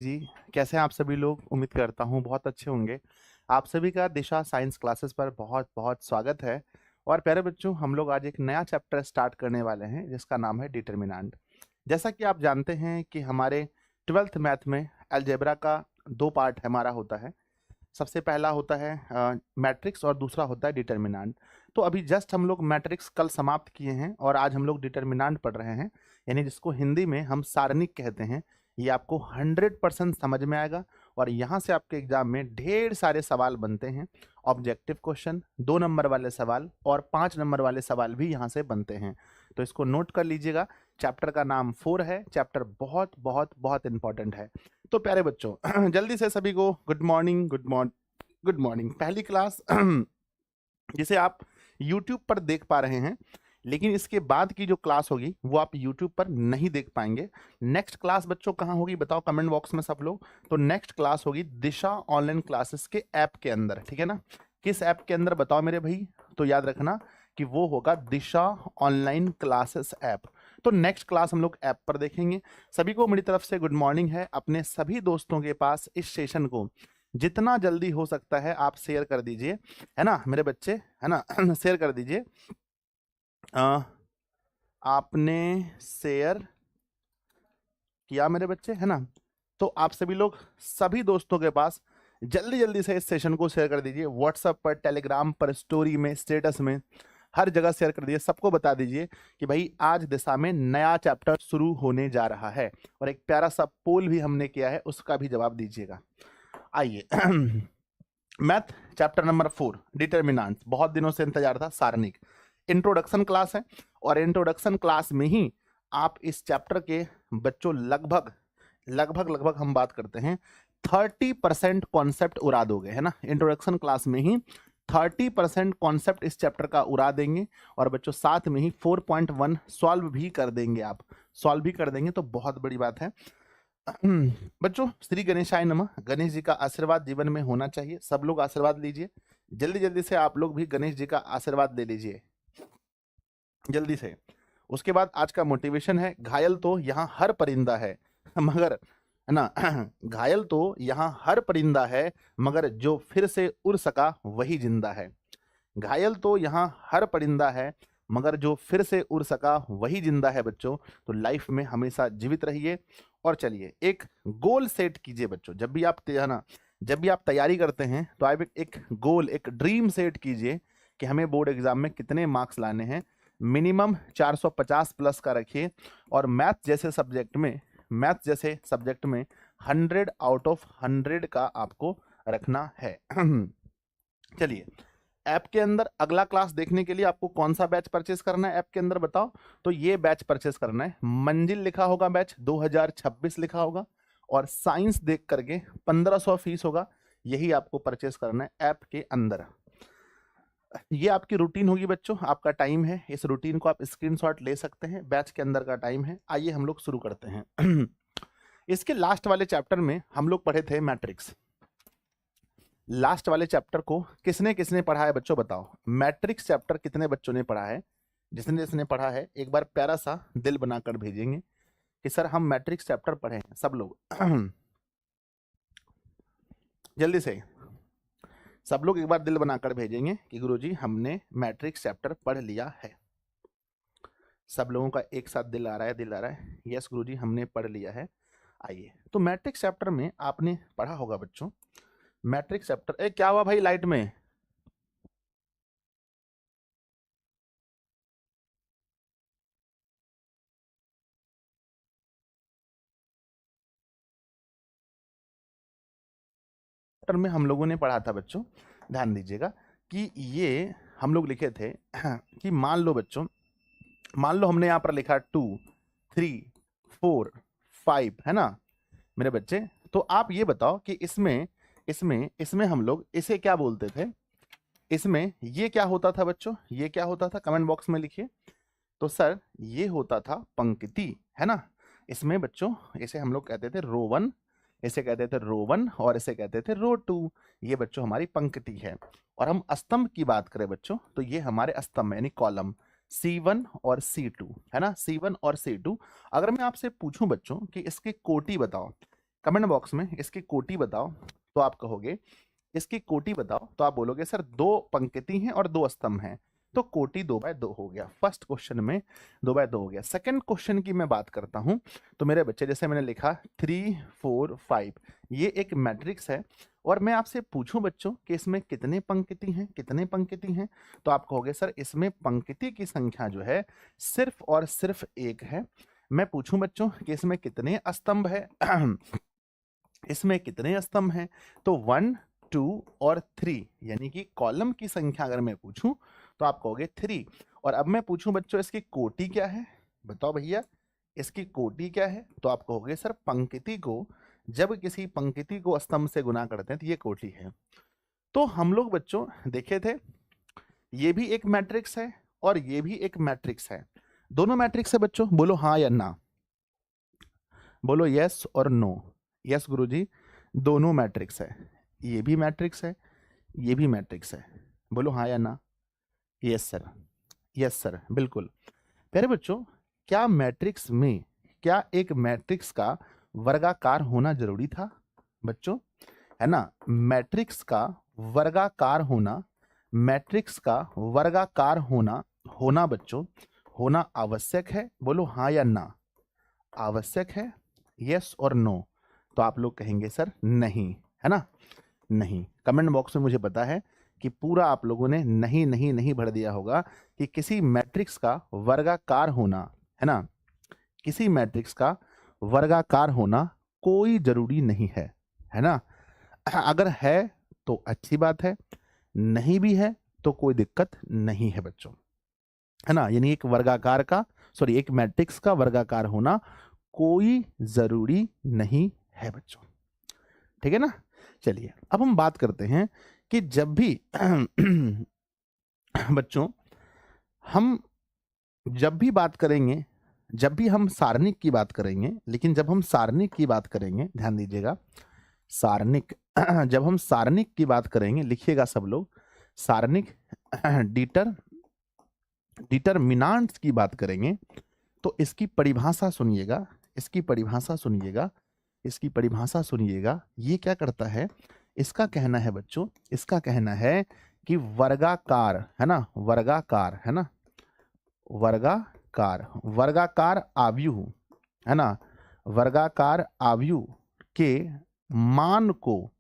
जी, कैसे हैं आप सभी लोग? उम्मीद करता हूँ बहुत अच्छे होंगे। आप सभी का दिशा साइंस क्लासेस पर बहुत-बहुत स्वागत है। और प्यारे बच्चों, हम लोग आज एक नया चैप्टर स्टार्ट करने वाले हैं जिसका नाम है डिटरमिनेंट। जैसा कि आप जानते हैं कि हमारे 12th मैथ में अलजेब्रा का 2 पार्ट हमारा होता है। सबसे पहला होता है मैट्रिक्स और दूसरा होता है डिटरमिनेंट। तो अभी जस्ट हम लोग मैट्रिक्स कल समाप्त किए हैं और आज हम लोग डिटरमिनेंट पढ़ रहे हैं, यानी जिसको हिंदी में हम सारणिक कहते हैं। ये आपको 100% समझ में आएगा और यहाँ से आपके एग्जाम में ढेर सारे सवाल बनते हैं। ऑब्जेक्टिव क्वेश्चन, 2 नंबर वाले सवाल और 5 नंबर वाले सवाल भी यहाँ से बनते हैं। तो इसको नोट कर लीजिएगा। चैप्टर का नाम 4 है। चैप्टर बहुत बहुत बहुत इंपॉर्टेंट है। तो प्यारे बच्चों जल्दी से सभी को गुड मॉर्निंग, गुड मॉर्निंग। पहली क्लास जिसे आप YouTube पर देख पा रहे हैं, लेकिन इसके बाद की जो क्लास होगी वो आप YouTube पर नहीं देख पाएंगे। नेक्स्ट क्लास बच्चों कहाँ होगी बताओ कमेंट बॉक्स में सब लोग। तो नेक्स्ट क्लास होगी दिशा ऑनलाइन क्लासेस के ऐप के अंदर, ठीक है ना? किस ऐप के अंदर बताओ मेरे भाई? तो याद रखना कि वो होगा दिशा ऑनलाइन क्लासेस ऐप। तो नेक्स्ट क्लास हम लोग ऐप पर देखेंगे। सभी को मेरी तरफ से गुड मॉर्निंग है। अपने सभी दोस्तों के पास इस सेशन को जितना जल्दी हो सकता है आप शेयर कर दीजिए, है ना मेरे बच्चे, है ना? शेयर कर दीजिए। आपने शेयर किया मेरे बच्चे, है ना? तो आप सभी लोग सभी दोस्तों के पास जल्दी जल्दी से इस सेशन को शेयर कर दीजिए। व्हाट्सएप पर, टेलीग्राम पर, स्टोरी में, स्टेटस में, हर जगह शेयर कर दीजिए। सबको बता दीजिए कि भाई आज दिशा में नया चैप्टर शुरू होने जा रहा है। और एक प्यारा सा पोल भी हमने किया है, उसका भी जवाब दीजिएगा। आइए मैथ चैप्टर नंबर 4 डिटरमिनेंट्स। बहुत दिनों से इंतजार था। सारणिक इंट्रोडक्शन क्लास है और इंट्रोडक्शन क्लास में ही आप इस चैप्टर के बच्चों लगभग लगभग लगभग हम बात करते हैं 30% कॉन्सेप्ट उड़ा दोगे, है ना? इंट्रोडक्शन क्लास में ही 30% कॉन्सेप्ट इस चैप्टर का उड़ा देंगे और बच्चों साथ में ही 4.1 सॉल्व भी कर देंगे। आप सॉल्व भी कर देंगे तो बहुत बड़ी बात है। बच्चों श्री गणेशाय नमः। गणेश जी का आशीर्वाद जीवन में होना चाहिए। सब लोग आशीर्वाद लीजिए जल्दी जल्दी से। आप लोग भी गणेश जी का आशीर्वाद ले लीजिए जल्दी से। उसके बाद आज का मोटिवेशन है, घायल तो यहाँ हर परिंदा है मगर, है ना? घायल तो यहाँ हर परिंदा है मगर जो फिर से उड़ सका वही जिंदा है। घायल तो यहाँ हर परिंदा है मगर जो फिर से उड़ सका वही जिंदा है बच्चों। तो लाइफ में हमेशा जीवित रहिए। और चलिए एक गोल सेट कीजिए बच्चों। जब भी आप है ना, जब भी आप तैयारी करते हैं तो आप एक गोल, एक ड्रीम सेट कीजिए कि हमें बोर्ड एग्जाम में कितने मार्क्स लाने हैं। मिनिमम 450 प्लस का रखिए। और मैथ जैसे सब्जेक्ट में 100 आउट ऑफ 100 का आपको रखना है। चलिए ऐप के अंदर अगला क्लास देखने के लिए आपको कौन सा बैच परचेस करना है ऐप के अंदर बताओ? तो ये बैच परचेस करना है। मंजिल लिखा होगा, बैच 2026 लिखा होगा और साइंस देख करके 1500 फीस होगा। यही आपको परचेस करना है ऐप के अंदर। ये आपकी रूटीन होगी बच्चों, आपका टाइम है। इस रूटीन को आप स्क्रीनशॉट ले सकते हैं। बैच के अंदर का टाइम है। आइए हम लोग शुरू करते हैं। इसके लास्ट वाले चैप्टर में हम लोग पढ़े थे मैट्रिक्स। लास्ट वाले चैप्टर को किसने किसने पढ़ा है बच्चों बताओ? मैट्रिक्स चैप्टर कितने बच्चों ने पढ़ा है? जिसने जिसने पढ़ा है एक बार प्यारा सा दिल बनाकर भेजेंगे कि सर हम मैट्रिक्स चैप्टर पढ़े हैं सब लोग। जल्दी से सब लोग एक बार दिल बनाकर भेजेंगे कि गुरुजी हमने मैट्रिक्स चैप्टर पढ़ लिया है। सब लोगों का एक साथ दिल आ रहा है, दिल आ रहा है। यस गुरुजी हमने पढ़ लिया है। आइए तो मैट्रिक्स चैप्टर में आपने पढ़ा होगा बच्चों। मैट्रिक्स चैप्टर क्या हुआ भाई लाइट में? में हम लोगों ने पढ़ा था बच्चों, ध्यान दीजिएगा कि ये हम लोग लिखे थे कि मान लो बच्चों, मान लो हमने यहां पर लिखा 2 3 4 5, है ना मेरे बच्चे? तो आप ये बताओ कि इसमें इसमें इसमें हम लोग इसे क्या बोलते थे? इसमें ये क्या होता था बच्चों? ये क्या होता था कमेंट बॉक्स में लिखिए। तो सर ये होता था पंक्ति, है ना? इसमें बच्चों इसे हम लोग कहते थे रो 1, इसे कहते थे रो 1 और इसे कहते थे रो 2। ये बच्चों हमारी पंक्ति है। और हम स्तंभ की बात करें बच्चों तो ये हमारे स्तंभ यानी कॉलम C1 और C2, है ना? C1 और C2। अगर मैं आपसे पूछूं बच्चों कि इसकी कोटि बताओ, कमेंट बॉक्स में इसकी कोटि बताओ, तो आप कहोगे इसकी कोटि बताओ, तो आप बोलोगे सर 2 पंक्ति हैं और 2 स्तंभ हैं, तो कोटि 2/2 हो गया। फर्स्ट क्वेश्चन में 2/2 हो गया। सेकंड क्वेश्चन की मैं बात करता हूं, तो मेरे बच्चे जैसे मैंने लिखा 3 4 5, ये एक मैट्रिक्स है और मैं आपसे पूछूं बच्चों कि इसमें कितने पंक्ति हैं, कितने पंक्ति हैं, तो आप कहोगे सर इसमें पंक्ति की संख्या जो है सिर्फ और सिर्फ 1 है। मैं पूछूं बच्चों कि इसमें कितने स्तंभ है इसमें कितने स्तंभ हैं, तो 1 2 और 3, यानी कि कॉलम की संख्या अगर मैं पूछूं तो आप कहोगे 3। और अब मैं पूछूं बच्चों इसकी कोटि क्या है, बताओ भैया इसकी कोटि क्या है, तो आप कहोगे सर पंक्ति को, जब किसी पंक्ति को स्तंभ से गुना करते हैं तो ये कोटि है। तो हम लोग बच्चों देखे थे ये भी एक मैट्रिक्स है और ये भी एक मैट्रिक्स है, दोनों मैट्रिक्स है बच्चों, बोलो हाँ या ना, बोलो यस और नो। यस गुरुजी, दोनों मैट्रिक्स है, ये भी मैट्रिक्स है, ये भी मैट्रिक्स है, बोलो हाँ या ना। यस सर, यस सर, बिल्कुल। प्यारे बच्चों, क्या मैट्रिक्स में, क्या एक मैट्रिक्स का वर्गाकार होना जरूरी था बच्चों, है ना? मैट्रिक्स का वर्गाकार होना, मैट्रिक्स का वर्गाकार होना बच्चों, होना आवश्यक है, बोलो हाँ या ना। आवश्यक है, यस और नो, तो आप लोग कहेंगे सर नहीं, है ना? नहीं। कमेंट बॉक्स में मुझे पता है कि पूरा आप लोगों ने नहीं नहीं नहीं भर दिया होगा कि किसी मैट्रिक्स का वर्गाकार होना, है ना, किसी मैट्रिक्स का वर्गाकार होना कोई जरूरी नहीं है ना? अगर है तो अच्छी बात है, नहीं भी है तो कोई दिक्कत नहीं है बच्चों, है ना? यानी एक वर्गाकार का, सॉरी, एक मैट्रिक्स का वर्गाकार होना कोई जरूरी नहीं है बच्चों, ठीक है ना? चलिए अब हम बात करते हैं कि जब भी बच्चों हम जब भी बात करेंगे, जब भी हम सारणिक की बात करेंगे, लेकिन जब हम सारणिक की बात करेंगे, ध्यान दीजिएगा, सारणिक जब हम सारणिक की बात करेंगे, लिखिएगा सब लोग, सारणिक डिटरमिनेंट्स की बात करेंगे, तो इसकी परिभाषा सुनिएगा, इसकी परिभाषा सुनिएगा, इसकी परिभाषा सुनिएगा। ये क्या करता है, इसका कहना है बच्चों, इसका कहना है कि वर्गाकार, है ना, वर्गाकार, है ना, वर्गाकार, वर्गाकार आव्यूह, है ना, वर्गाकार आव्यूह के मान को,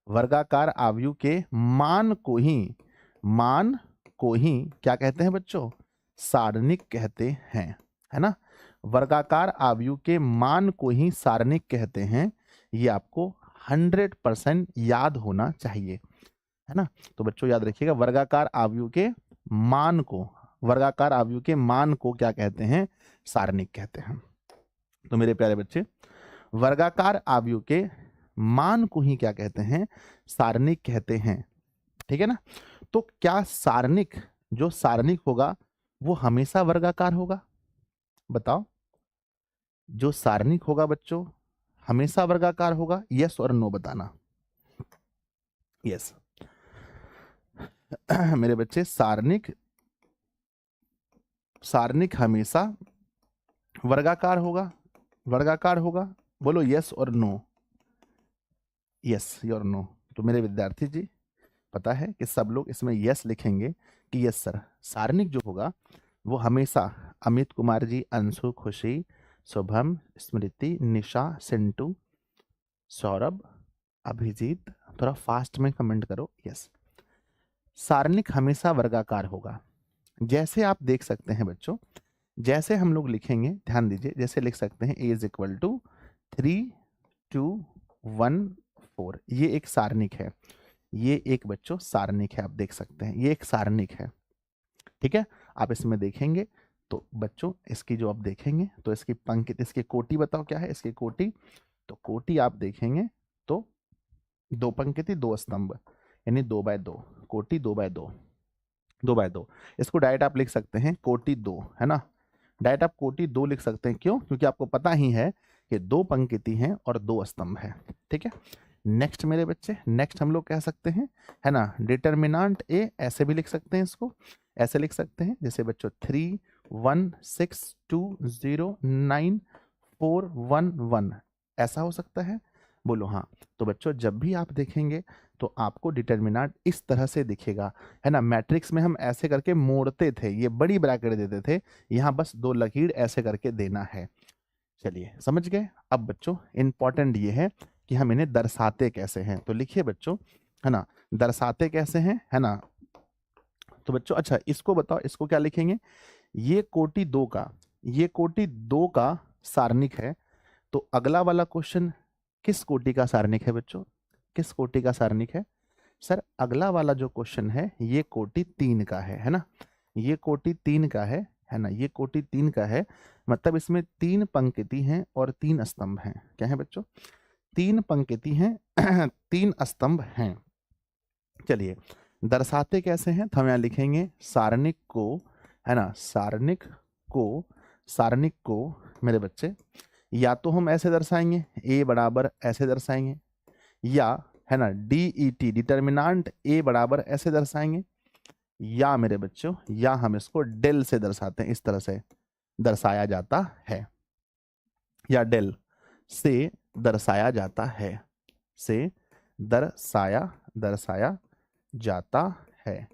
वर्गाकार आव्यूह के मान को ही क्या कहते हैं बच्चों, सारणिक कहते हैं, है ना? वर्गाकार आव्यूह के मान को ही सारणिक कहते हैं, ये आपको 100% याद होना चाहिए, है ना? तो बच्चों याद रखिएगा, वर्गाकार आव्यूह के मान को, वर्गाकार आव्यूह के मान को क्या कहते हैं, सारणिक कहते हैं। तो मेरे प्यारे बच्चे, वर्गाकार आव्यूह के मान को ही क्या कहते हैं, सारणिक कहते हैं, ठीक है ना? तो क्या सारणिक, जो सारणिक होगा वो हमेशा वर्गाकार होगा, बताओ? जो सारणिक होगा बच्चों हमेशा वर्गाकार होगा, यस और नो बताना। यस मेरे बच्चे, सारणिक हमेशा वर्गाकार होगा, वर्गाकार होगा, बोलो यस और नो, यस और नो। तो मेरे विद्यार्थी जी, पता है कि सब लोग इसमें यस लिखेंगे कि यस सर, सारणिक जो होगा वो हमेशा, अमित कुमार जी, अंशु, खुशी, शुभम, स्मृति, निशा, सिंटू, सौरभ, अभिजीत, थोड़ा फास्ट में कमेंट करो, यस, सारणिक हमेशा वर्गाकार होगा। जैसे आप देख सकते हैं बच्चों, जैसे हम लोग लिखेंगे, ध्यान दीजिए, जैसे लिख सकते हैं a = 3 2 1 4, ये एक सारणिक है, ये एक बच्चों सारणिक है, आप देख सकते हैं ये एक सारणिक है, ठीक है? आप इसमें देखेंगे तो बच्चों, इसकी जो आप देखेंगे तो इसकी पंक्ति, इसकी कोटि बताओ क्या है, इसकी कोटि, तो कोटि आप देखेंगे तो 2 पंक्ति 2 स्तंभ, यानी 2/2, कोटि 2/2, 2/2। इसको डायरेक्ट आप लिख सकते हैं कोटि 2, है ना? डायरेक्ट आप कोटि 2 लिख सकते हैं, क्यों? क्योंकि आपको पता ही है कि 2 पंक्ति हैं और 2 स्तंभ है, ठीक है? नेक्स्ट मेरे बच्चे, नेक्स्ट हम लोग कह सकते हैं, है ना, डिटरमिनेंट ए, ऐसे भी लिख सकते हैं, इसको ऐसे लिख सकते हैं, जैसे बच्चों 3 1 6 2 0 9 4 1 1, ऐसा हो सकता है। बोलो हाँ। तो बच्चों जब भी आप देखेंगे तो आपको डिटर्मिनेंट इस तरह से दिखेगा, है ना। मैट्रिक्स में हम ऐसे करके मोड़ते थे, ये बड़ी ब्रैकेट देते थे, यहाँ बस 2 लकीर ऐसे करके देना है। चलिए समझ गए। अब बच्चों इंपॉर्टेंट ये है कि हम इन्हें दर्शाते कैसे हैं, तो लिखिए बच्चों, है ना, दर्शाते कैसे हैं, है ना। तो बच्चों अच्छा इसको बताओ, इसको क्या लिखेंगे, ये कोटि 2 का, ये कोटि 2 का सारणिक है, तो अगला वाला क्वेश्चन किस कोटि का सारणिक है बच्चों, किस कोटि का सारणिक है। सर अगला वाला जो क्वेश्चन है ये कोटि 3 का है ना, ये कोटि 3 का है ना, ये कोटि 3 का है, मतलब इसमें 3 पंक्ति हैं और 3 स्तंभ हैं। क्या है बच्चों, 3 पंक्ति हैं 3 स्तंभ हैं। चलिए दर्शाते कैसे हैं, तो हम यहाँ लिखेंगे सारणिक को, है ना, सारणिक को, सारणिक को मेरे बच्चे या तो हम ऐसे दर्शाएंगे, ए बराबर ऐसे दर्शाएंगे, या है ना DET डिटर्मिनेंट ए बराबर ऐसे दर्शाएंगे, या मेरे बच्चों या हम इसको डेल से दर्शाते हैं, इस तरह से दर्शाया जाता है, या डेल से दर्शाया जाता है, से दर्शाया जाता है।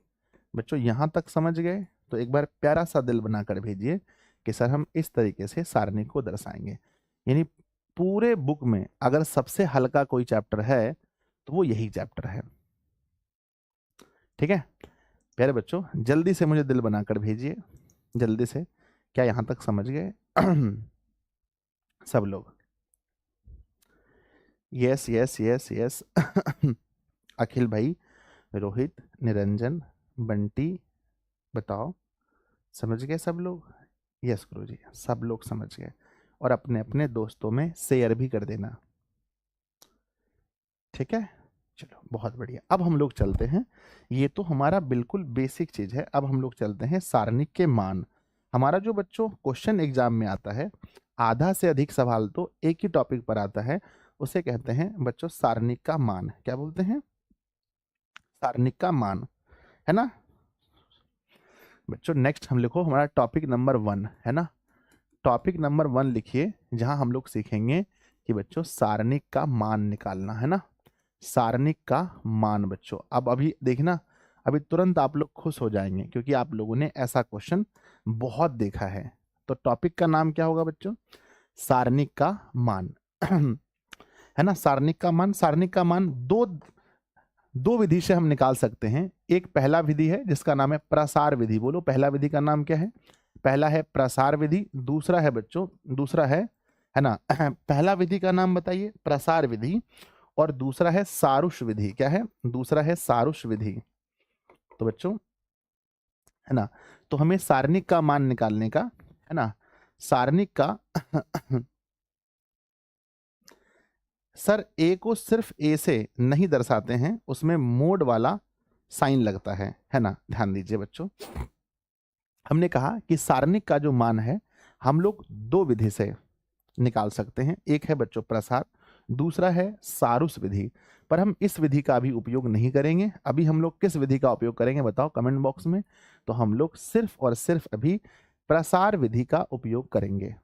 बच्चों यहां तक समझ गए, तो एक बार प्यारा सा दिल बनाकर भेजिए कि सर हम इस तरीके से सारणी को दर्शाएंगे। यानी पूरे बुक में अगर सबसे हल्का कोई चैप्टर है तो वो यही चैप्टर है। ठीक है प्यारे बच्चों, जल्दी से मुझे दिल बनाकर भेजिए, जल्दी से। क्या यहां तक समझ गए सब लोग? यस यस यस यस अखिल भाई, रोहित, निरंजन, बंटी, बताओ समझ गए सब लोग? यस गुरुजी सब लोग समझ गए, और अपने अपने दोस्तों में शेयर भी कर देना। ठीक है चलो बहुत बढ़िया। अब हम लोग चलते हैं, ये तो हमारा बिल्कुल बेसिक चीज है। अब हम लोग चलते हैं सारणिक के मान। हमारा जो बच्चों क्वेश्चन एग्जाम में आता है, आधा से अधिक सवाल तो एक ही टॉपिक पर आता है, उसे कहते हैं बच्चों सारणिक का मान। क्या बोलते हैं? सारणिक का मान, है ना बच्चों। नेक्स्ट हम लिखो हमारा टॉपिक नंबर 1, है ना, टॉपिक नंबर 1 लिखिए, जहां हम लोग सीखेंगे कि बच्चों सारणिक का मान निकालना, है ना, सारणिक का मान। बच्चों अब अभी देखना, अभी तुरंत आप लोग खुश हो जाएंगे क्योंकि आप लोगों ने ऐसा क्वेश्चन बहुत देखा है। तो टॉपिक का नाम क्या होगा बच्चों? सारणिक का मान है ना, सारणिक का मान। सारणिक का मान दो विधि से हम निकाल सकते हैं। एक पहला विधि है जिसका नाम है प्रसार विधि। बोलो पहला विधि का नाम क्या है? पहला है प्रसार विधि, दूसरा है बच्चों, दूसरा है ना पहला विधि का नाम बताइए प्रसार विधि, और दूसरा है सारुष विधि। क्या है? दूसरा है सारुष विधि। तो बच्चों है ना, तो हमें सारणिक का मान निकालने का, है ना, सारणिक का सर ए को सिर्फ ए से नहीं दर्शाते हैं, उसमें मोड वाला साइन लगता है ना, ध्यान दीजिए बच्चों। हमने कहा कि सारणिक का जो मान है हम लोग 2 विधि से निकाल सकते हैं। एक है बच्चों प्रसार, दूसरा है सारुष विधि। पर हम इस विधि का भी उपयोग नहीं करेंगे। अभी हम लोग किस विधि का उपयोग करेंगे बताओ कमेंट बॉक्स में। तो हम लोग सिर्फ और सिर्फ अभी प्रसार विधि का उपयोग करेंगे।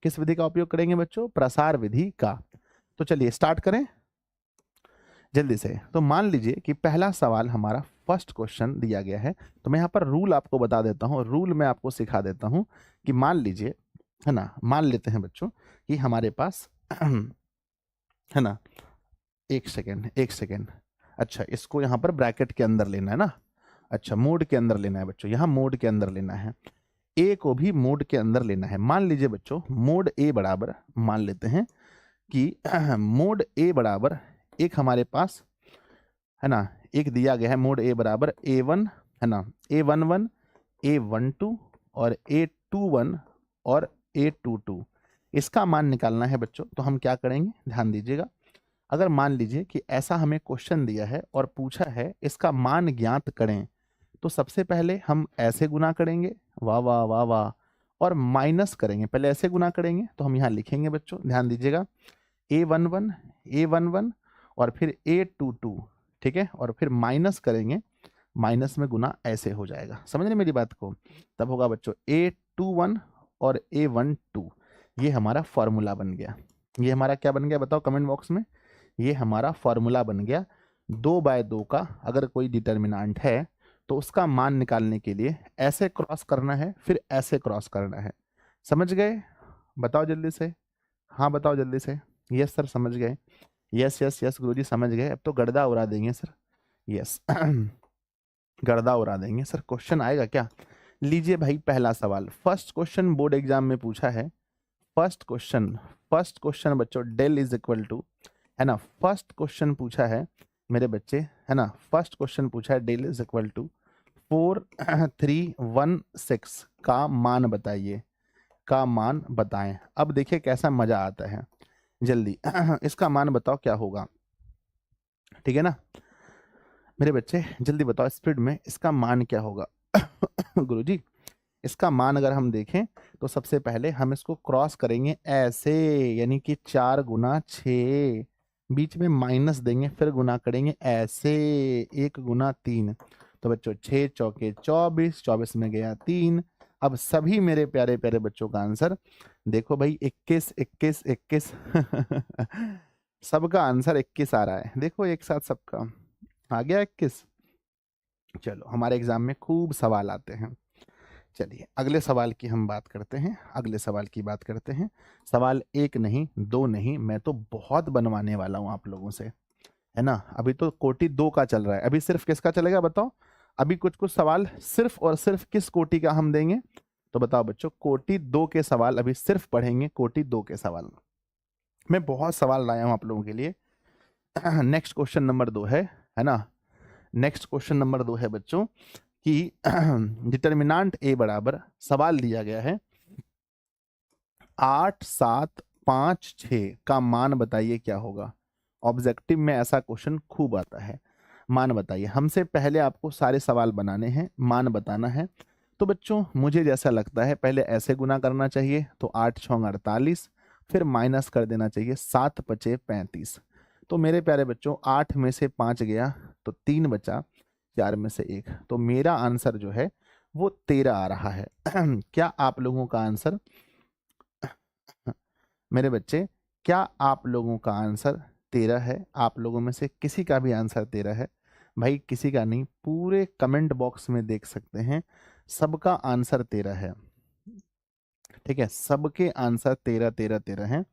किस विधि का उपयोग करेंगे बच्चों? प्रसार विधि का। तो चलिए स्टार्ट करें जल्दी से। तो मान लीजिए कि पहला सवाल हमारा फर्स्ट क्वेश्चन दिया गया है। तो मैं यहाँ पर रूल आपको बता देता हूँ, रूल मैं आपको सिखा देता हूँ कि मान लीजिए, है ना, मान लेते हैं बच्चों कि हमारे पास है ना, एक सेकेंड, अच्छा इसको यहाँ पर ब्रैकेट के अंदर लेना है ना, अच्छा मोड के अंदर लेना है बच्चों, यहाँ मोड के अंदर लेना है, ए को भी मोड के अंदर लेना है। मान लीजिए बच्चों मोड ए बराबर, मान लेते हैं कि मोड ए बराबर एक हमारे पास, है ना, एक दिया गया है मोड ए बराबर A1, है ना, A11, A12 और A21 और A22। इसका मान निकालना है बच्चों। तो हम क्या करेंगे, ध्यान दीजिएगा। अगर मान लीजिए कि ऐसा हमें क्वेश्चन दिया है और पूछा है इसका मान ज्ञात करें, तो सबसे पहले हम ऐसे गुना करेंगे, वाह वाह वाह वाह, और माइनस करेंगे। पहले ऐसे गुना करेंगे, तो हम यहाँ लिखेंगे बच्चों, ध्यान दीजिएगा, A11 और फिर A22, ठीक है, और फिर माइनस करेंगे, माइनस में गुना ऐसे हो जाएगा। समझ रहे मेरी बात को? तब होगा बच्चों A21 और A12। ये हमारा फॉर्मूला बन गया। ये हमारा क्या बन गया बताओ कमेंट बॉक्स में? ये हमारा फॉर्मूला बन गया। 2/2 का अगर कोई डिटर्मिनेंट है तो उसका मान निकालने के लिए ऐसे क्रॉस करना है, फिर ऐसे क्रॉस करना है। समझ गए? बताओ जल्दी से। हाँ बताओ जल्दी से। यस सर समझ गए। यस यस यस गुरुजी समझ गए। अब तो गर्दा उड़ा देंगे सर। यस गर्दा उड़ा देंगे सर। क्वेश्चन आएगा क्या? लीजिए भाई पहला सवाल, फर्स्ट क्वेश्चन बोर्ड एग्जाम में पूछा है। फर्स्ट क्वेश्चन बच्चों डेल इज इक्वल टू, है ना, फर्स्ट क्वेश्चन पूछा है मेरे बच्चे, है ना, फर्स्ट क्वेश्चन पूछा है डेल इज इक्वल टू 4316 का मान बताइए, का मान बताएं। अब देखिए कैसा मजा आता है, जल्दी इसका मान बताओ क्या होगा, ठीक है ना मेरे बच्चे, जल्दी बताओ स्पीड में, इसका मान क्या होगा गुरुजी इसका मान अगर हम देखें तो सबसे पहले हम इसको क्रॉस करेंगे ऐसे, यानी कि 4 गुना 6, बीच में माइनस देंगे, फिर गुना करेंगे ऐसे 1 गुना 3। तो बच्चों 6 चौके 24, 24 में गया 3। अब सभी मेरे प्यारे प्यारे बच्चों का आंसर देखो भाई 21 21 21 सबका आंसर 21 आ रहा है, देखो एक साथ सबका आ गया 21। चलो हमारे एग्जाम में खूब सवाल आते हैं। चलिए अगले सवाल की हम बात करते हैं, अगले सवाल की बात करते हैं। सवाल 1 नहीं 2 नहीं, मैं तो बहुत बनवाने वाला हूं आप लोगों से, है ना। अभी तो कोटि 2 का चल रहा है, अभी सिर्फ किसका चलेगा बताओ? अभी कुछ कुछ सवाल सिर्फ और सिर्फ किस कोटि का हम देंगे? तो बताओ बच्चों, कोटि 2 के सवाल अभी सिर्फ पढ़ेंगे, कोटि 2 के सवाल। मैं बहुत सवाल लाया हूं आप लोगों के लिए। नेक्स्ट क्वेश्चन नंबर 2 है ना, नेक्स्ट क्वेश्चन नंबर 2 है बच्चों कि डिटर्मिनेंट ए बराबर, सवाल दिया गया है 8 7 5 6 का मान बताइए क्या होगा। ऑब्जेक्टिव में ऐसा क्वेश्चन खूब आता है, मान बताइए। हमसे पहले आपको सारे सवाल बनाने हैं, मान बताना है। तो बच्चों मुझे जैसा लगता है पहले ऐसे गुना करना चाहिए, तो 8 6 48, फिर माइनस कर देना चाहिए 7 5 35। तो मेरे प्यारे बच्चों 8 में से 5 गया तो 3 बचा, 4 में से 1, तो मेरा आंसर जो है वो 13 आ रहा है। क्या आप लोगों का आंसर मेरे बच्चे, क्या आप लोगों का आंसर 13 है? आप लोगों में से किसी का भी आंसर 13 है? भाई किसी का नहीं, पूरे कमेंट बॉक्स में देख सकते हैं सबका आंसर 13 है, ठीक है, सबके आंसर 13 13 13 हैं।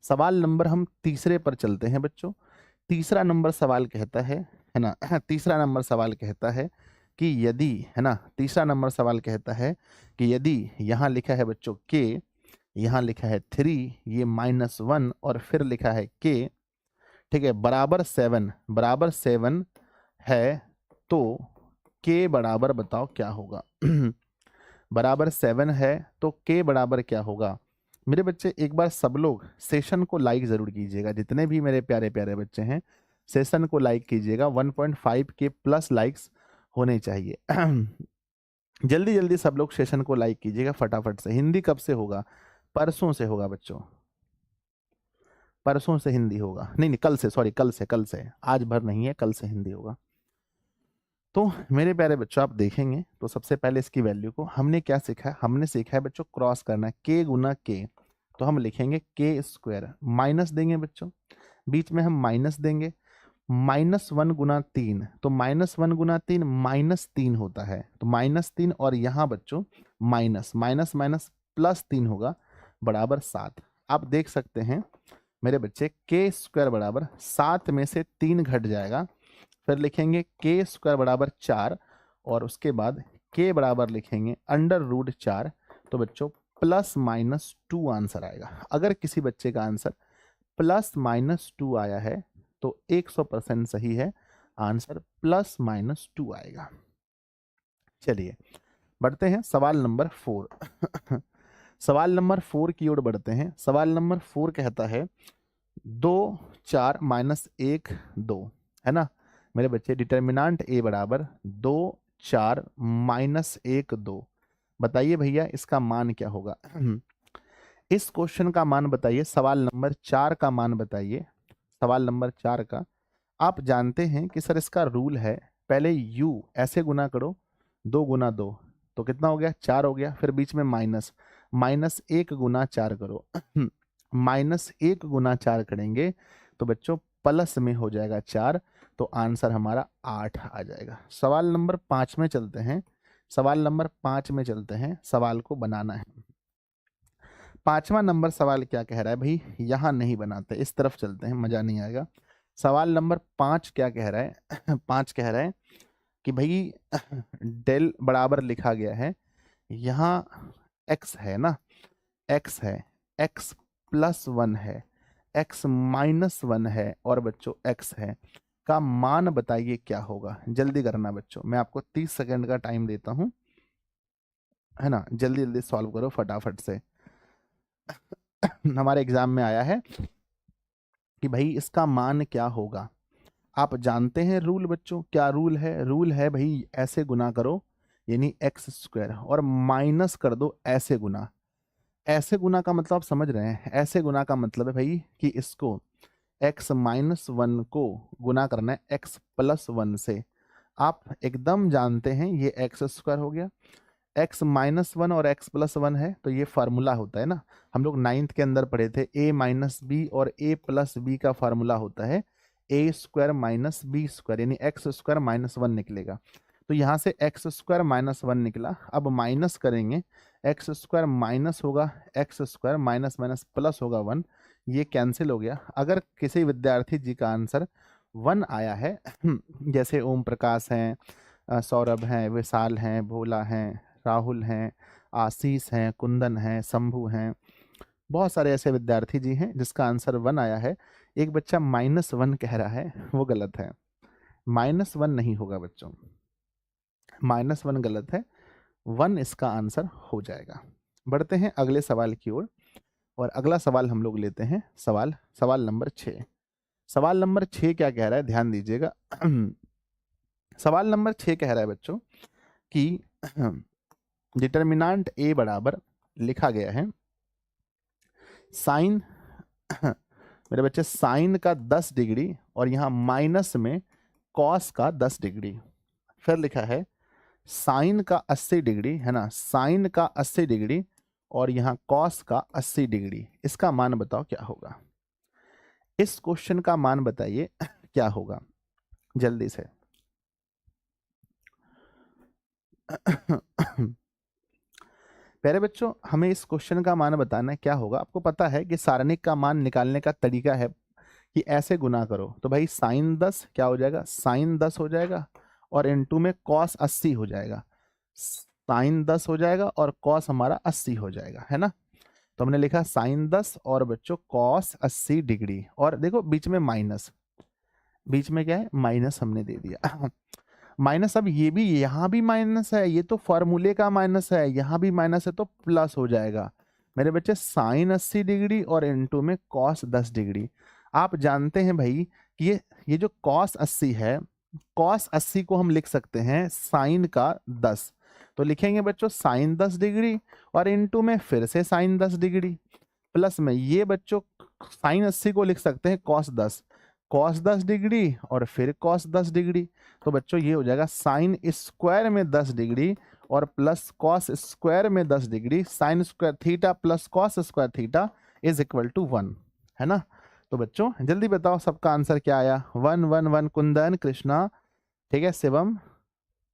सवाल नंबर हम तीसरे पर चलते हैं बच्चों। तीसरा नंबर सवाल कहता है ना तीसरा नंबर सवाल कहता है कि यदि, है ना, तीसरा नंबर सवाल कहता है कि यदि यहाँ लिखा है बच्चों के, यहाँ लिखा है 3, ये -1 और फिर लिखा है के, ठीक है, बराबर 7 है, तो के बराबर बताओ क्या होगा बराबर 7 है तो के बराबर क्या होगा? मेरे बच्चे एक बार सब लोग सेशन को लाइक जरूर कीजिएगा, जितने भी मेरे प्यारे प्यारे बच्चे हैं सेशन को लाइक कीजिएगा। 1.5 के प्लस लाइक्स होने चाहिए जल्दी जल्दी सब लोग सेशन को लाइक कीजिएगा फटाफट से। हिंदी कब से होगा? परसों से होगा बच्चों, परसों से हिंदी होगा, नहीं नहीं कल से, सॉरी कल से, आज भर नहीं है, कल से हिंदी होगा। तो मेरे प्यारे बच्चों आप देखेंगे तो सबसे पहले इसकी वैल्यू को हमने क्या सीखा है, हमने सीखा है बच्चों क्रॉस करना, के गुना के, तो हम लिखेंगे के स्क्वायर, माइनस देंगे बच्चों, बीच में हम माइनस देंगे, -1 गुना 3, तो -1 गुना 3 -3 होता है, तो -3, और यहाँ बच्चों माइनस माइनस माइनस +3 होगा, बराबर 7। आप देख सकते हैं मेरे बच्चे के स्क्वायर बराबर 7 में से 3 घट जाएगा, फिर लिखेंगे के स्क्वायर बराबर 4, और उसके बाद के बराबर लिखेंगे √4। तो बच्चों +-2 आंसर आएगा। अगर किसी बच्चे का आंसर +-2 आया है तो 100% सही है, आंसर +-2 आएगा। चलिए बढ़ते हैं सवाल नंबर 4 सवाल नंबर 4 की ओर बढ़ते हैं। सवाल नंबर 4 कहता है 2 4 -1 2, है ना मेरे बच्चे, डिटर्मिनेंट ए बराबर 2 4 -1 2। बताइए भैया इसका मान क्या होगा इस क्वेश्चन का मान बताइए, सवाल नंबर 4 का मान बताइए, सवाल नंबर 4 का। आप जानते हैं कि सर इसका रूल है, पहले u ऐसे गुना करो, 2 गुना 2 तो कितना हो गया? 4 हो गया, फिर बीच में माइनस, -1 गुना 4 करो -1 गुना 4 करेंगे तो बच्चों प्लस में हो जाएगा 4, तो आंसर हमारा 8 आ जाएगा। सवाल नंबर 5 में चलते हैं। सवाल नंबर 5 में चलते हैं, सवाल को बनाना है। 5वां नंबर सवाल क्या कह रहा है भाई, यहां नहीं बनाते, इस तरफ चलते हैं, मजा नहीं आएगा। सवाल नंबर 5 क्या कह रहा है 5 कह रहा है कि भाई डेल बराबर लिखा गया है, यहाँ x है ना, x है, x प्लस 1 है, x माइनस 1 है, और बच्चों x है का मान बताइए क्या होगा। जल्दी करना बच्चों, मैं आपको 30 सेकंड का टाइम देता हूं, है ना, जल्दी जल्दी सॉल्व करो फटाफट से। हमारे एग्जाम में आया है कि भाई इसका मान क्या होगा। आप जानते हैं रूल बच्चों, क्या रूल है? रूल है भाई ऐसे गुना करो, यानी एक्स स्क्वायर, और माइनस कर दो ऐसे गुना। ऐसे गुना का मतलब आप समझ रहे हैं, ऐसे गुना का मतलब है भाई कि इसको x माइनस 1 को गुना करना है x प्लस 1 से। आप एकदम जानते हैं ये एक्स स्क्वायर हो गया, x माइनस 1 और x प्लस 1 है, तो ये फार्मूला होता है ना, हम लोग 9th के अंदर पढ़े थे, a माइनस बी और a प्लस बी का फार्मूला होता है ए स्क्वायर माइनस बी स्क्वायर, यानी एक्स स्क्वायर माइनस 1 निकलेगा। तो यहाँ से एक्स स्क्वायर माइनस 1 निकला, अब माइनस करेंगे, एक्स स्क्वायर माइनस होगा, x square minus minus plus होगा 1, ये कैंसिल हो गया। अगर किसी विद्यार्थी जी का आंसर 1 आया है जैसे ओम प्रकाश हैं, सौरभ हैं, विशाल हैं, भोला हैं, राहुल हैं, आशीष हैं, कुंदन हैं, शंभू हैं, बहुत सारे ऐसे विद्यार्थी जी हैं जिसका आंसर 1 आया है। एक बच्चा -1 कह रहा है, वो गलत है, -1 नहीं होगा बच्चों, -1 गलत है, 1 इसका आंसर हो जाएगा। बढ़ते हैं अगले सवाल की ओर, और अगला सवाल हम लोग लेते हैं, सवाल नंबर 6। सवाल नंबर 6 क्या कह रहा है, ध्यान दीजिएगा। सवाल नंबर 6 कह रहा है बच्चों कि डिटर्मिनांट ए बराबर लिखा गया है साइन मेरे बच्चे साइन का 10 डिग्री, और यहाँ माइनस में कॉस का 10 डिग्री। फिर लिखा है साइन का 80 डिग्री, है ना, साइन का 80 डिग्री और यहाँ कॉस का 80 डिग्री। इसका मान बताओ क्या होगा। इस क्वेश्चन का मान बताइए क्या होगा, जल्दी से। प्यारे बच्चों, हमें इस क्वेश्चन का मान बताना है क्या होगा। आपको पता है कि सारणिक का मान निकालने का तरीका है कि ऐसे गुना करो, तो भाई साइन 10 क्या हो जाएगा, साइन 10 हो जाएगा, और इनटू में कॉस 80 हो जाएगा। साइन 10 हो जाएगा और कॉस हमारा 80 हो जाएगा, है ना। तो हमने लिखा साइन 10 और बच्चों कॉस 80 डिग्री, और देखो बीच में माइनस, बीच में क्या है, माइनस हमने दे दिया माइनस। अब ये भी, यहाँ भी माइनस है, ये तो फॉर्मूले का माइनस है, यहाँ भी माइनस है, तो प्लस हो जाएगा मेरे बच्चे साइन 80 डिग्री और इनटू में कॉस 10 डिग्री। आप जानते हैं भाई कि ये जो कॉस 80 है, कॉस 80 को हम लिख सकते हैं साइन का 10, तो लिखेंगे बच्चों साइन 10 डिग्री और इनटू में फिर से साइन 10 डिग्री, प्लस में ये बच्चों साइन 80 को लिख सकते हैं कॉस 10 डिग्री और फिर कॉस 10 डिग्री। तो बच्चों ये हो जाएगा साइन स्क्वायर में 10 डिग्री और प्लस कॉस स्क्वायर में 10 डिग्री, sine square theta plus cos square theta is equal to 1, है ना। तो बच्चों जल्दी बताओ सबका आंसर क्या आया। 1 1 1 कुंदन, कृष्णा, ठीक है, शिवम,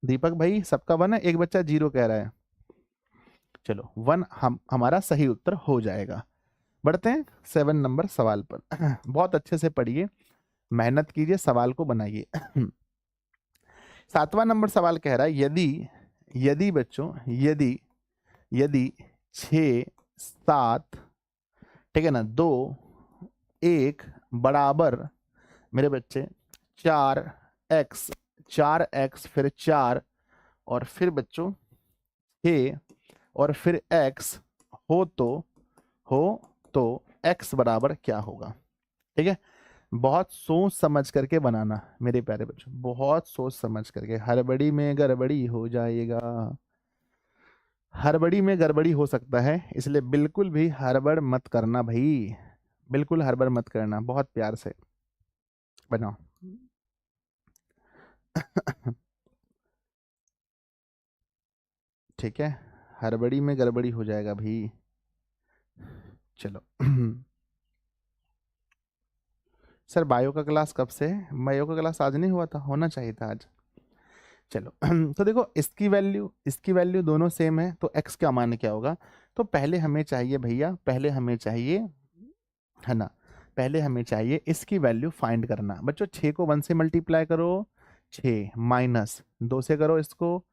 दीपक भाई, सबका 1 है, एक बच्चा 0 कह रहा है। चलो 1 हमारा सही उत्तर हो जाएगा। बढ़ते हैं 7 नंबर सवाल पर। बहुत अच्छे से पढ़िए, मेहनत कीजिए, सवाल को बनाइए। 7वां नंबर सवाल कह रहा है यदि बच्चों यदि 6 7, ठीक है ना, 2 1 बराबर मेरे बच्चे 4x फिर 4 और फिर बच्चों 6 और फिर x हो तो x बराबर क्या होगा। ठीक है, बहुत सोच समझ करके बनाना मेरे प्यारे बच्चों, बहुत सोच समझ करके, हड़बड़ी में गड़बड़ी हो जाएगा, हड़बड़ी में गड़बड़ी हो सकता है, इसलिए बिल्कुल भी हड़बड़ मत करना भाई, बिल्कुल हड़बड़ मत करना, बहुत प्यार से बनाओ। ठीक है, हड़बड़ी में गड़बड़ी हो जाएगा भाई। चलो सर बायो का क्लास कब से है? बायो का क्लास आज नहीं हुआ था, होना चाहिए था आज। चलो तो देखो इसकी वैल्यू दोनों सेम है, तो x का मान क्या होगा? तो पहले हमें चाहिए भैया, पहले हमें चाहिए, है ना, पहले हमें चाहिए इसकी वैल्यू फाइंड करना। बच्चों 6 को 1 से मल्टीप्लाई करो, 6 माइनस 2 से करो इसको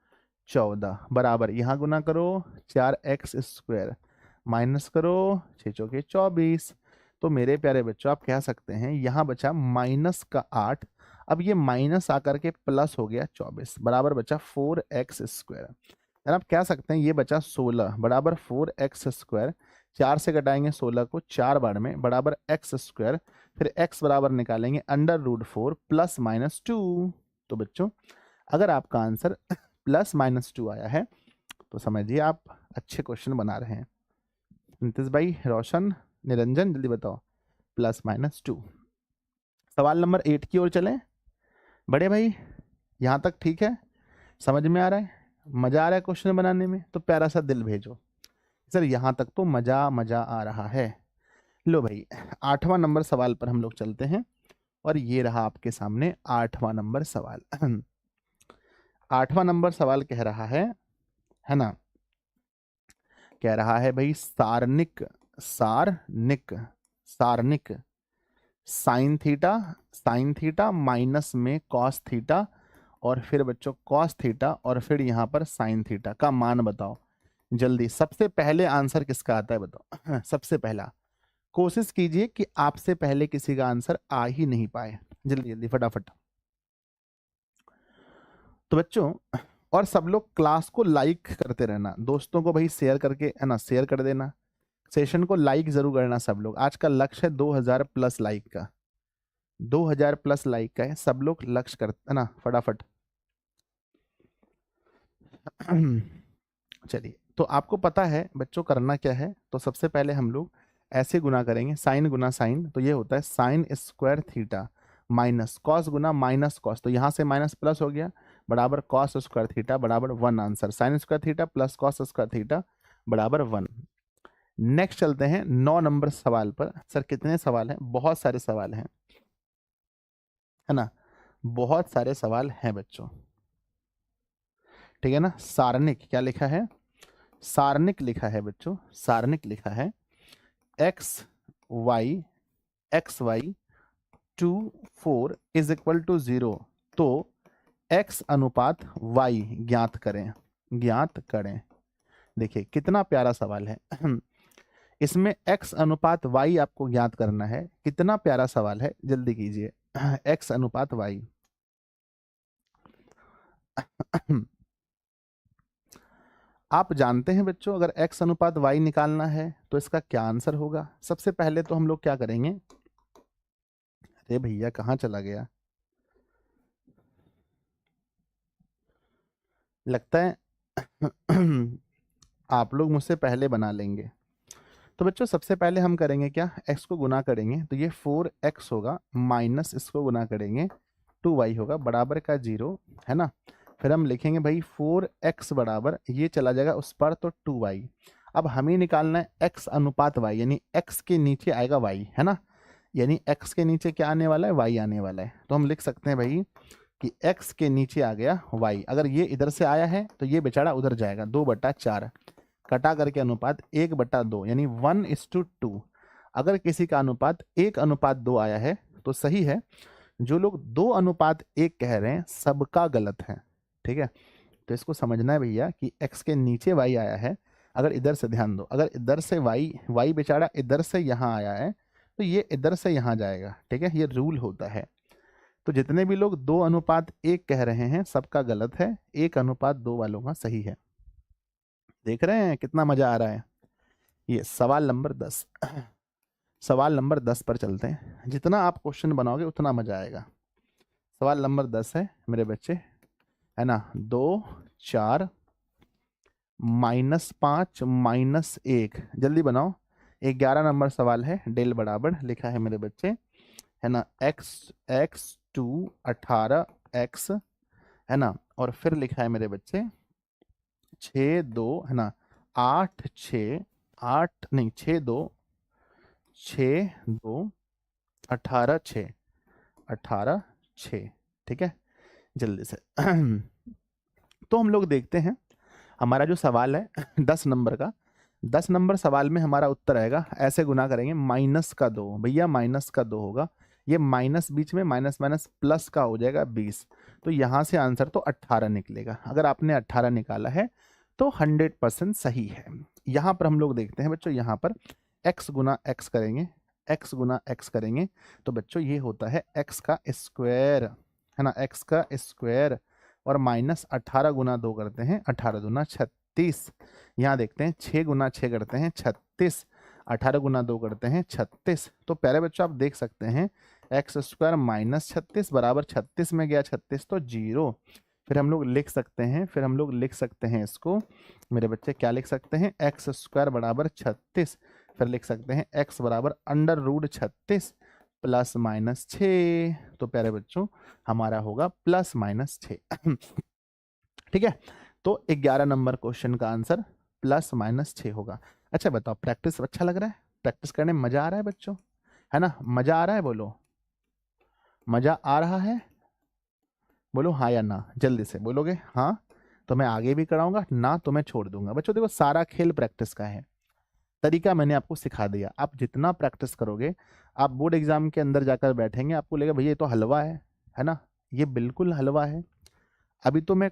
14 बराबर यहाँ गुना करो 4x² माइनस करो 6 चौके 24। तो मेरे प्यारे बच्चों आप कह सकते हैं यहाँ बचा माइनस का 8, अब ये माइनस आकर के प्लस हो गया 24 बराबर बचा 4x²। यानी आप कह सकते हैं ये बचा 16 बराबर 4x²। 4 से घटाएंगे 16 को 4 बार में बराबर x², फिर x बराबर निकालेंगे √4 प्लस माइनस 2। तो बच्चों अगर आपका आंसर प्लस माइनस 2 आया है तो समझिए आप अच्छे क्वेश्चन बना रहे हैं। नीतीश भाई, रोशन, निरंजन जल्दी बताओ प्लस माइनस 2। सवाल नंबर 8 की ओर चलें। बड़े भाई यहाँ तक ठीक है, समझ में आ रहा है, मजा आ रहा है क्वेश्चन बनाने में? तो प्यारा सा दिल भेजो सर, यहाँ तक तो मजा आ रहा है। लो भाई 8वां नंबर सवाल पर हम लोग चलते हैं, और ये रहा आपके सामने 8वां नंबर सवाल। 8वां नंबर सवाल कह रहा है ना, कह रहा है भाई सारनिक सारनिक सारनिक साइन थीटा माइनस में कॉस थीटा, और फिर बच्चों कॉस थीटा, और फिर यहाँ पर साइन थीटा का मान बताओ। जल्दी सबसे पहले आंसर किसका आता है बताओ। सबसे पहला कोशिश कीजिए कि आपसे पहले किसी का आंसर आ ही नहीं पाए, जल्दी जल्दी फटाफट। तो बच्चों और सब लोग क्लास को लाइक करते रहना, दोस्तों को भाई शेयर करके, है ना, शेयर कर देना, सेशन को लाइक जरूर करना सब लोग। आज का लक्ष्य है 2000 प्लस लाइक का, 2000 प्लस लाइक का है, सब लोग लक्ष्य करते है ना, फटाफट। चलिए तो आपको पता है बच्चों करना क्या है, तो सबसे पहले हम लोग ऐसे गुना करेंगे, साइन गुना साइन, तो ये होता है sine square theta minus cos गुना माइनस कॉस, तो यहाँ से माइनस प्लस हो गया बराबर कॉस स्क्वायर थीटा बराबर 1 answer, sign square theta plus cos square theta बराबर 1। नेक्स्ट चलते हैं 9 नंबर सवाल पर। सर कितने सवाल हैं? बहुत सारे सवाल हैं, है ना, बहुत सारे सवाल हैं बच्चों, ठीक है ना। सारनिक क्या लिखा है? सारनिक लिखा है बच्चों, सारनिक लिखा है x y 2 4 is equal to 0, तो x अनुपात y ज्ञात करें। देखिए कितना प्यारा सवाल है। इसमें x अनुपात y आपको ज्ञात करना है, कितना प्यारा सवाल है, जल्दी कीजिए। x अनुपात y। आप जानते हैं बच्चों अगर x अनुपात y निकालना है तो इसका क्या आंसर होगा? सबसे पहले तो हम लोग क्या करेंगे, अरे भैया कहाँ चला गया, लगता है आप लोग मुझसे पहले बना लेंगे। तो बच्चों सबसे पहले हम करेंगे क्या, x को गुना करेंगे तो ये 4x होगा, माइनस इसको गुना करेंगे 2y होगा बराबर का 0, है ना। फिर हम लिखेंगे भाई 4x बराबर, ये चला जाएगा उस पर तो 2y। अब हमें निकालना है x अनुपात y, यानी x के नीचे आएगा y, है ना, यानी x के नीचे क्या आने वाला है, y आने वाला है। तो हम लिख सकते हैं भाई कि x के नीचे आ गया y, अगर ये इधर से आया है तो ये बेचारा उधर जाएगा, 2/4 कटा करके अनुपात 1/2, यानी 1:2। अगर किसी का अनुपात 1:2 आया है तो सही है, जो लोग 2:1 कह रहे हैं सबका गलत है, ठीक है। तो इसको समझना है भैया कि x के नीचे y आया है, अगर इधर से ध्यान दो, अगर इधर से y बेचारा इधर से यहाँ आया है तो ये इधर से यहाँ जाएगा, ठीक है, ये रूल होता है। तो जितने भी लोग 2:1 कह रहे हैं सबका गलत है, 1:2 वालों का सही है। देख रहे हैं कितना मजा आ रहा है। ये सवाल नंबर 10। सवाल नंबर 10 पर चलते हैं, जितना आप क्वेश्चन बनाओगे उतना मजा आएगा। सवाल नंबर 10 है मेरे बच्चे, है ना, 2 4 -5 -1, जल्दी बनाओ। 11 नंबर सवाल है, डेल बराबर लिखा है मेरे बच्चे, है ना, x2 18x, है ना, और फिर लिखा है मेरे बच्चे 6 2, है ना, 8 6 8 नहीं 6 2 18 6, 18 6। ठीक है, जल्दी से तो हम लोग देखते हैं हमारा जो सवाल है 10 नंबर का, 10 नंबर सवाल में हमारा उत्तर आएगा, ऐसे गुना करेंगे, -2 भैया, -2 होगा, ये माइनस बीच में माइनस माइनस प्लस का हो जाएगा 20, तो यहाँ से आंसर तो 18 निकलेगा। अगर आपने 18 निकाला है तो 100% सही है। यहाँ पर हम लोग देखते हैं बच्चों, यहाँ पर x गुना x करेंगे, x गुना x करेंगे तो बच्चों ये होता है x का स्क्वायर, है ना, x का स्क्वायर, और -18 गुना 2 करते हैं, 18 दूना 36। यहाँ देखते हैं 6 गुना 6 करते हैं 36, 18 गुना 2 करते हैं 36। तो प्यारे बच्चों आप देख सकते हैं एक्स स्क्वायर -36 बराबर 36 में गया 36 तो 0। फिर हम लोग लिख सकते हैं, इसको मेरे बच्चे क्या लिख सकते हैं, एक्स स्क्वायर बराबर 36, फिर लिख सकते हैं एक्स बराबर √36 +-6। तो प्यारे बच्चों हमारा होगा +-6। ठीक है, तो 11 नंबर क्वेश्चन का आंसर +-6 होगा। अच्छा बताओ, प्रैक्टिस अच्छा लग रहा है? प्रैक्टिस करने में मजा आ रहा है बच्चों, है ना? मजा आ रहा है? बोलो मजा आ रहा है, बोलो हाँ या ना। जल्दी से बोलोगे हाँ तो मैं आगे भी कराऊंगा, ना तो मैं छोड़ दूंगा। बच्चों देखो, सारा खेल प्रैक्टिस का है, तरीका मैंने आपको सिखा दिया। आप जितना प्रैक्टिस करोगे, आप बोर्ड एग्जाम के अंदर जाकर बैठेंगे, आपको लगेगा भैया ये तो हलवा है ना, ये बिल्कुल हलवा है। अभी तो मैं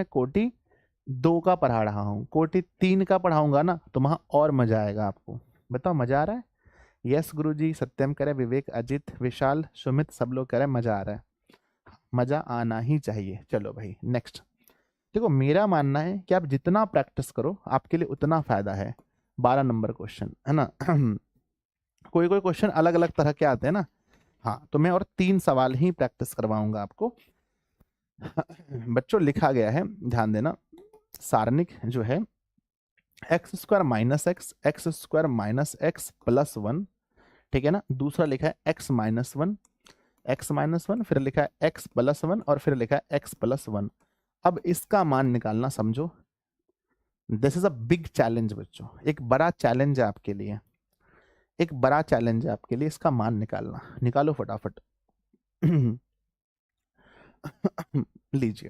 कोटि 2 का पढ़ा रहा हूँ, कोटि 3 का पढ़ाऊंगा ना तो वहां और मजा आएगा आपको। बताओ मजा आ रहा है? यस गुरुजी, सत्यम कह रहे, विवेक, अजित, विशाल, सुमित, सब लोग कह रहे हैं मजा आ रहा है। मजा आना ही चाहिए। चलो भाई नेक्स्ट। देखो मेरा मानना है कि आप जितना प्रैक्टिस करो आपके लिए उतना फायदा है। 12 नंबर क्वेश्चन है ना कोई कोई क्वेश्चन अलग अलग तरह के आते हैं ना। हाँ तो मैं और 3 सवाल ही प्रैक्टिस करवाऊंगा आपको। बच्चों लिखा गया है, ध्यान देना, सारणिक जो है x² - x, x² - x +1, ठीक है ना। दूसरा लिखा है x -1, फिर लिखा है x +1 और फिर लिखा है x +1। अब इसका मान निकालना, समझो this is a big challenge बच्चों, एक बड़ा चैलेंज है आपके लिए, एक बड़ा चैलेंज है आपके लिए, इसका मान निकालना। निकालो फटाफट लीजिए,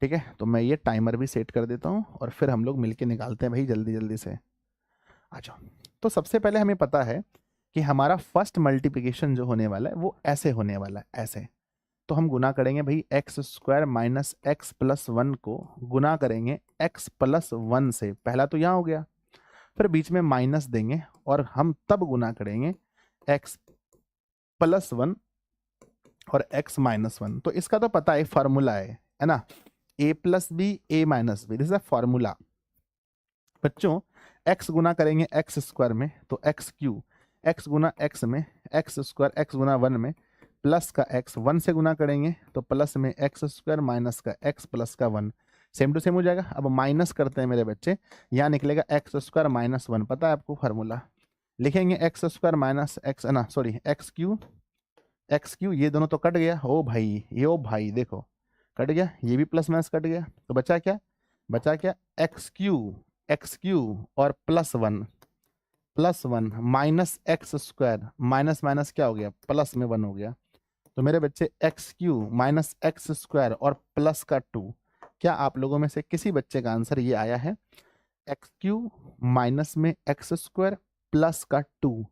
ठीक है। तो मैं ये टाइमर भी सेट कर देता हूं और फिर हम लोग मिलके निकालते हैं भाई, जल्दी जल्दी से आ जाओ। तो सबसे पहले हमें पता है कि हमारा फर्स्ट मल्टीप्लिकेशन जो होने वाला है वो ऐसे होने वाला है, ऐसे। तो हम गुना करेंगे भाई x² - x +1 को गुना करेंगे x +1 से, पहला तो यहाँ हो गया, फिर बीच में माइनस देंगे और हम तब गुना करेंगे x +1 और x -1। तो इसका तो पता है, फॉर्मूला है ना, a + b a - b, this is formula. बच्चों x गुना करेंगे x² में तो x³ x गुना x में x² x गुना 1 में प्लस का x 1 से गुना करेंगे तो प्लस में x² माइनस का x प्लस का 1, सेम टू सेम हो जाएगा। अब माइनस करते हैं मेरे बच्चे, यहाँ निकलेगा x² - 1, पता है आपको फॉर्मूला, लिखेंगे x² माइनस x ना सॉरी x³ ये दोनों तो कट गया, ओ भाई ये, ओ भाई देखो कट गया, ये भी प्लस माइनस कट गया, तो बचा क्या, x³ और +1 माइनस x² माइनस माइनस क्या हो गया, प्लस में 1 हो गया। तो मेरे बच्चे x³ माइनस x² और प्लस का 2, क्या आप लोगों में से किसी बच्चे का आंसर ये आया है? x³ माइनस में x² प्लस का 2,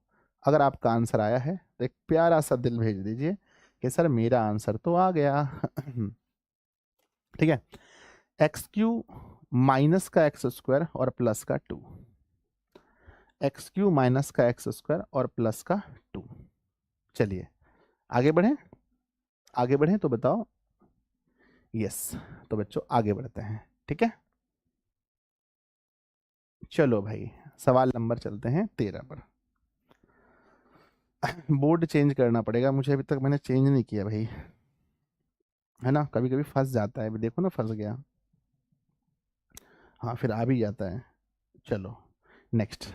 अगर आपका आंसर आया है तो एक प्यारा सा दिल भेज दीजिए कि सर मेरा आंसर तो आ गया। ठीक है, x³ माइनस का x² और प्लस का 2, x³ माइनस का x² और प्लस का 2। चलिए आगे बढ़ें तो बताओ यस। तो बच्चों आगे बढ़ते हैं, ठीक है। चलो भाई सवाल नंबर चलते हैं 13 पर। बोर्ड चेंज करना पड़ेगा मुझे, अभी तक मैंने चेंज नहीं किया भाई, है ना, कभी कभी फंस जाता है, अभी देखो ना फंस गया, हाँ फिर आ भी जाता है। चलो नेक्स्ट,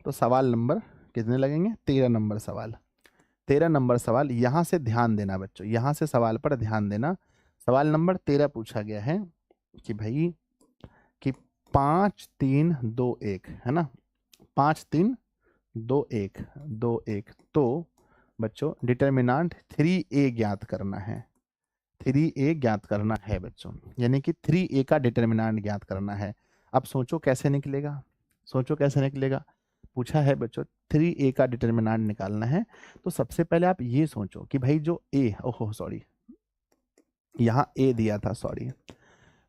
तो सवाल नंबर कितने लगेंगे, 13 नंबर सवाल। 13 नंबर सवाल, यहाँ से ध्यान देना बच्चों, यहाँ से सवाल पर ध्यान देना। सवाल नंबर 13 पूछा गया है कि भाई कि 5 3 2 1 है ना, 5 3 2 1 2 1, तो बच्चों डिटर्मिनांट 3a ज्ञात करना है, 3a ज्ञात करना है बच्चों, यानी कि 3a का डिटर्मिनांट ज्ञात करना है। अब सोचो कैसे निकलेगा, सोचो कैसे निकलेगा। पूछा है बच्चों 3a का डिटर्मिनांट निकालना है, तो सबसे पहले आप ये सोचो कि भाई जो a, ओहो सॉरी यहाँ a दिया था, सॉरी,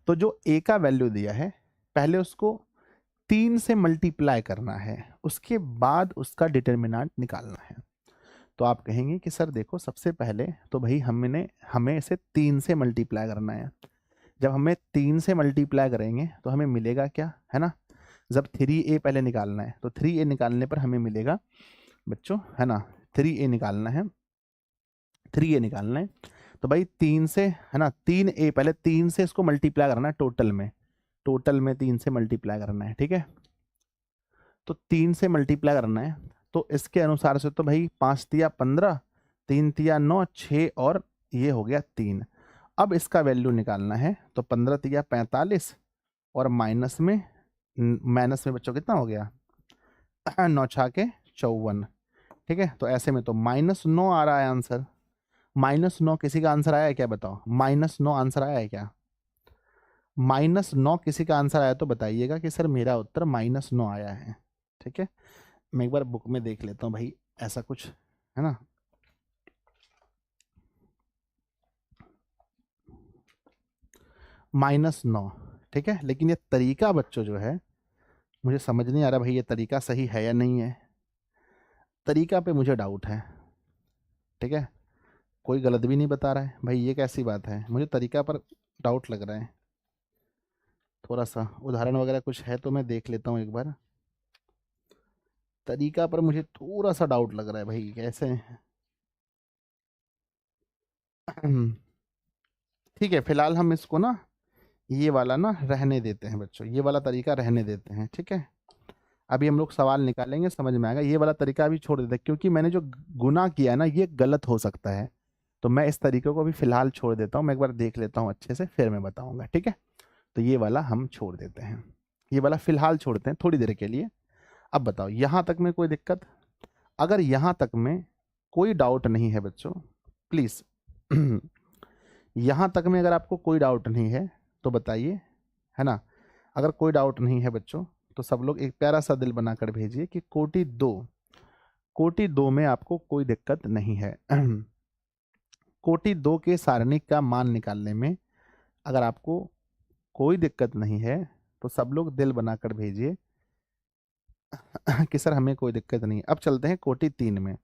तो जो a का वैल्यू दिया है पहले उसको 3 से मल्टीप्लाई करना है, उसके बाद उसका डिटर्मिनांट निकालना है। तो आप कहेंगे कि सर देखो सबसे पहले तो भाई हमें इसे 3 से मल्टीप्लाई करना है। जब हमें 3 से मल्टीप्लाई करेंगे तो हमें मिलेगा क्या, है ना। जब 3a पहले निकालना है तो 3a निकालने पर हमें मिलेगा बच्चों, है ना, 3a निकालना है, 3a निकालना है। तो भाई 3 से, है ना, 3a पहले 3 से इसको मल्टीप्लाई करना है, टोटल में 3 से मल्टीप्लाई करना है, ठीक है। तो 3 से मल्टीप्लाई करना है, तो इसके अनुसार से तो भाई 5 तिया 15, 3 तिया 9, 6 और ये हो गया 3। अब इसका वैल्यू निकालना है, तो 15 तिया 45 और माइनस में बच्चों कितना हो गया 9 छाके 54, ठीक है। तो ऐसे में तो -9 आ रहा है आंसर। -9 किसी का आंसर आया है क्या, बताओ, -9 आंसर आया है क्या? -9 किसी का आंसर आया तो बताइएगा कि सर मेरा उत्तर -9 आया है, ठीक है। मैं एक बार बुक में देख लेता हूँ भाई, ऐसा कुछ है ना। -9, ठीक है। लेकिन ये तरीका बच्चों जो है मुझे समझ नहीं आ रहा भाई, ये तरीका सही है या नहीं है। तरीका पे मुझे डाउट है, ठीक है। कोई गलत भी नहीं बता रहा है भाई, ये कैसी बात है, मुझे तरीका पर डाउट लग रहा है। थोड़ा सा उदाहरण वगैरह कुछ है तो मैं देख लेता हूँ एक बार। तरीका पर मुझे थोड़ा सा डाउट लग रहा है भाई, कैसे। ठीक है, फिलहाल हम इसको ना, ये वाला ना रहने देते हैं बच्चों, ये वाला तरीका रहने देते हैं, ठीक है। अभी हम लोग सवाल निकालेंगे, समझ में आएगा। ये वाला तरीका अभी छोड़ देते हैं, क्योंकि मैंने जो गुना किया है ना ये गलत हो सकता है, तो मैं इस तरीके को अभी फिलहाल छोड़ देता हूँ। मैं एक बार देख लेता हूँ अच्छे से, फिर मैं बताऊंगा, ठीक है। तो ये वाला हम छोड़ देते हैं, ये वाला फिलहाल छोड़ते हैं थोड़ी देर के लिए। अब बताओ यहाँ तक में कोई दिक्कत? अगर यहाँ तक में कोई डाउट नहीं है बच्चों, प्लीज यहाँ तक में अगर आपको कोई डाउट नहीं है तो बताइए, है ना। अगर कोई डाउट नहीं है बच्चों तो सब लोग एक प्यारा सा दिल बनाकर भेजिए कि कोटि दो में आपको कोई दिक्कत नहीं है। कोटि 2 के सारणिक का मान निकालने में अगर आपको कोई दिक्कत नहीं है तो सब लोग दिल बनाकर भेजिए कि सर हमें कोई दिक्कत नहीं। अब चलते हैं कोटि 3 में।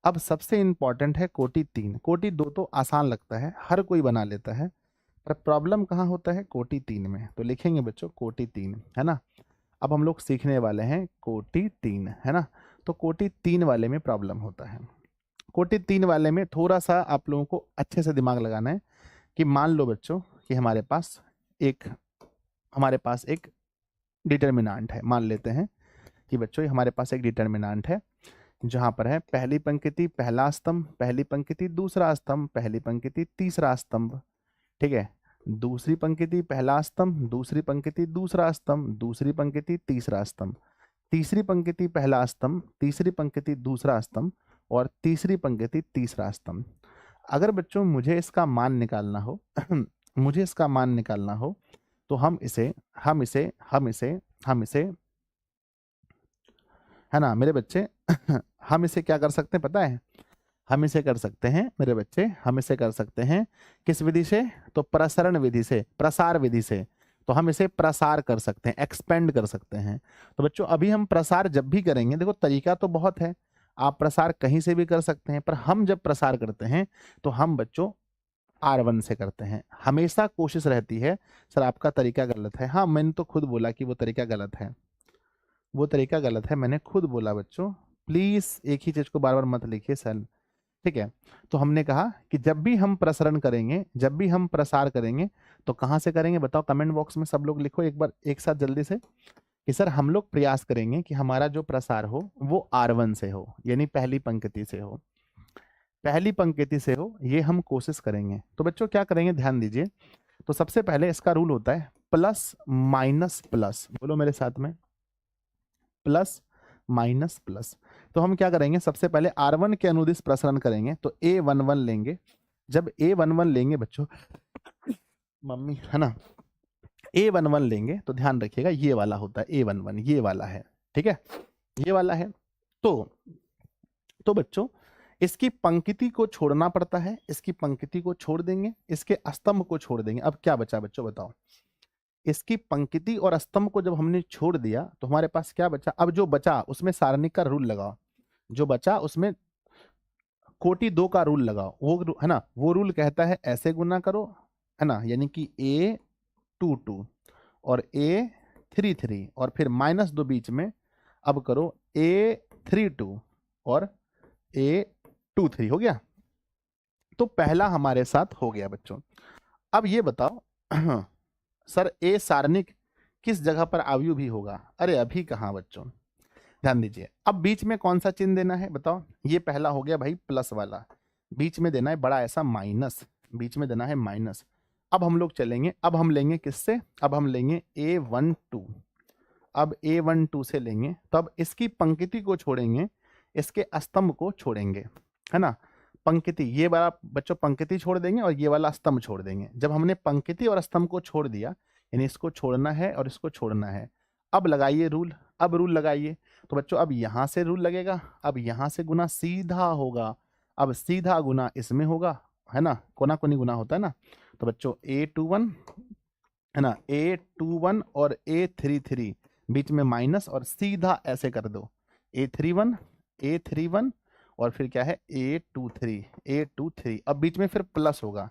अब सबसे इंपॉर्टेंट है कोटि 3। कोटि 2 तो आसान लगता है, हर कोई बना लेता है, पर प्रॉब्लम कहाँ होता है, कोटि 3 में। तो लिखेंगे बच्चों कोटि 3, है ना। अब हम लोग सीखने वाले हैं कोटि 3, है ना। तो कोटि 3 वाले में प्रॉब्लम होता है। कोटि 3 वाले में थोड़ा सा आप लोगों को अच्छे से दिमाग लगाना है कि मान लो बच्चों कि हमारे पास एक डिटर्मिनांट है। मान लेते हैं कि बच्चों हमारे पास एक डिटर्मिनांट है जहां पर है पहली पंक्ति पहला स्तंभ, पहली पंक्ति दूसरा स्तंभ, पहली पंक्ति तीसरा स्तंभ, ठीक है। दूसरी पंक्ति पहला स्तंभ, दूसरी पंक्ति दूसरा स्तंभ, दूसरी पंक्ति तीसरा स्तंभ, तीसरी पंक्ति पहला स्तंभ, तीसरी पंक्ति दूसरा स्तंभ और तीसरी पंक्ति तीसरा स्तंभ। अगर बच्चों मुझे इसका मान निकालना हो मुझे इसका मान निकालना हो तो हम इसे है ना मेरे बच्चे हम इसे क्या कर सकते हैं पता है? हम इसे कर सकते हैं मेरे बच्चे, हम इसे कर सकते हैं किस विधि से? तो प्रसरण विधि से, प्रसार विधि से। तो हम इसे प्रसार कर सकते हैं, एक्सपेंड कर सकते हैं। तो बच्चों अभी हम प्रसार जब भी करेंगे, देखो तरीका तो बहुत है, आप प्रसार कहीं से भी कर सकते हैं, पर हम जब प्रसार करते हैं तो हम बच्चों R1 से करते हैं। हमेशा कोशिश रहती है सर आपका तरीका गलत है। हाँ मैंने तो खुद बोला कि वो तरीका गलत है, वो तरीका गलत है, मैंने खुद बोला बच्चों। प्लीज एक ही चीज को बार बार मत लिखिए सर, ठीक है। तो हमने कहा कि जब भी हम प्रसारण करेंगे, जब भी हम प्रसार करेंगे तो कहां से करेंगे बताओ? कमेंट बॉक्स में सब लोग लिखो एक बार एक साथ जल्दी से कि सर हम लोग प्रयास करेंगे कि हमारा जो प्रसार हो वो R1 से हो, यानी पहली पंक्ति से हो, पहली पंक्ति से हो, ये हम कोशिश करेंगे। तो बच्चों क्या करेंगे ध्यान दीजिए। तो सबसे पहले इसका रूल होता है प्लस माइनस प्लस, बोलो मेरे साथ में, प्लस माइनस प्लस। तो हम क्या करेंगे, सबसे पहले R1 के अनुदिश प्रसरण करेंगे तो A11 लेंगे। जब A11 लेंगे बच्चों, मम्मी है ना, A11 लेंगे तो ध्यान रखिएगा ये वाला होता है A11, ये वाला है, ठीक है, ये वाला है। तो बच्चों इसकी पंक्ति को छोड़ना पड़ता है, इसकी पंक्ति को छोड़ देंगे, इसके स्तंभ को छोड़ देंगे। अब क्या बचा बच्चों बताओ, इसकी पंक्ति और स्तंभ को जब हमने छोड़ दिया तो हमारे पास क्या बचा, अब जो बचा उसमें सारणिक का रूल लगाओ, जो बचा उसमें कोटि 2 का रूल लगाओ, वो है ना, वो रूल कहता है ऐसे गुना करो, है ना, यानी कि A22 और A33 और फिर -2 बीच में, अब करो A32 और A23, हो गया। तो पहला हमारे साथ हो गया बच्चों। अब ये बताओ सर ए सारणिक किस जगह पर अवयवी होगा, अरे अभी कहाँ बच्चों, ध्यान दीजिए। अब बीच में कौन सा चिन्ह देना है बताओ, ये पहला हो गया भाई प्लस वाला, बीच में देना है बड़ा ऐसा माइनस, बीच में देना है माइनस। अब हम लोग चलेंगे, अब हम लेंगे किससे, अब हम लेंगे A12, अब A12 से लेंगे तो अब इसकी पंक्ति को छोड़ेंगे, इसके स्तंभ को छोड़ेंगे, है ना, पंक्ति ये वाला बच्चों पंक्ति छोड़ देंगे और ये वाला स्तंभ छोड़ देंगे। जब हमने पंक्ति और स्तंभ को छोड़ दिया, यानी इसको छोड़ना है और इसको छोड़ना है, अब लगाइए रूल, अब रूल लगाइए। तो बच्चों अब यहां से रूल लगेगा, अब यहां से गुना सीधा होगा, अब सीधा गुना इसमें होगा, है ना, कोना कोनी गुना होता है ना। तो बच्चों A21 है ना, A21 और A33 बीच में माइनस और सीधा ऐसे कर दो A31 और फिर क्या है A23, अब बीच में फिर प्लस होगा,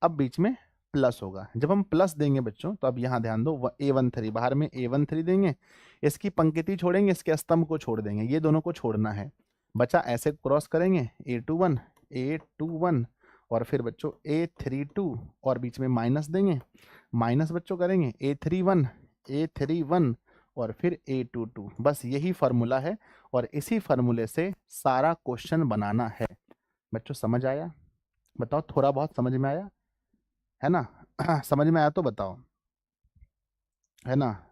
अब बीच में प्लस होगा। जब हम प्लस देंगे बच्चों तो अब यहां ध्यान दो, A13 बाहर में A13 देंगे, इसकी पंक्ति छोड़ेंगे, इसके स्तंभ को छोड़ देंगे, ये दोनों को छोड़ना है, बचा ऐसे क्रॉस करेंगे A21 और फिर बच्चों A32 और बीच में माइनस देंगे, माइनस बच्चों करेंगे A31 और फिर A22, बस यही फार्मूला है और इसी फार्मूले से सारा क्वेश्चन बनाना है। बच्चों समझ आया बताओ, थोड़ा बहुत समझ में आया है ना समझ में आया तो बताओ, है ना,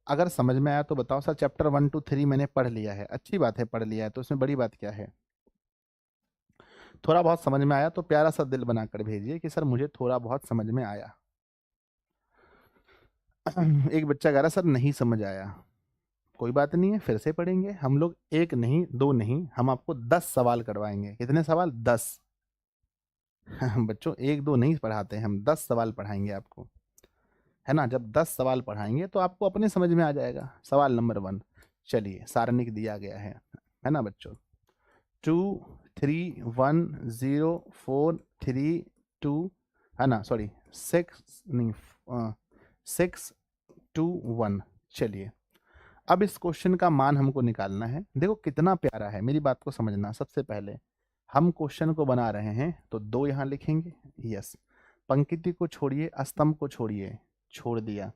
अगर समझ में आया तो बताओ सर चैप्टर 1 to 3 मैंने पढ़ लिया है, अच्छी बात है, पढ़ लिया है तो उसमें बड़ी बात क्या है। थोड़ा बहुत समझ में आया तो प्यारा सा दिल बनाकर भेजिए कि सर मुझे थोड़ा बहुत समझ में आया। एक बच्चा कह रहा सर नहीं समझ आया, कोई बात नहीं है, फिर से पढ़ेंगे हम लोग, एक नहीं दो नहीं, हम आपको 10 सवाल करवाएंगे। कितने सवाल, 10 बच्चों एक दो नहीं पढ़ाते हैं हम, 10 सवाल पढ़ाएंगे आपको, है ना। जब 10 सवाल पढ़ाएंगे तो आपको अपने समझ में आ जाएगा। सवाल नंबर 1, चलिए सारणिक दिया गया है ना बच्चों, 2 3 1 0 4 3 2, है ना, सॉरी 6 नहीं 6 2 1। चलिए अब इस क्वेश्चन का मान हमको निकालना है। देखो कितना प्यारा है, मेरी बात को समझना। सबसे पहले हम क्वेश्चन को बना रहे हैं तो 2 यहाँ लिखेंगे, यस, पंक्ति को छोड़िए, स्तंभ को छोड़िए, छोड़ दिया,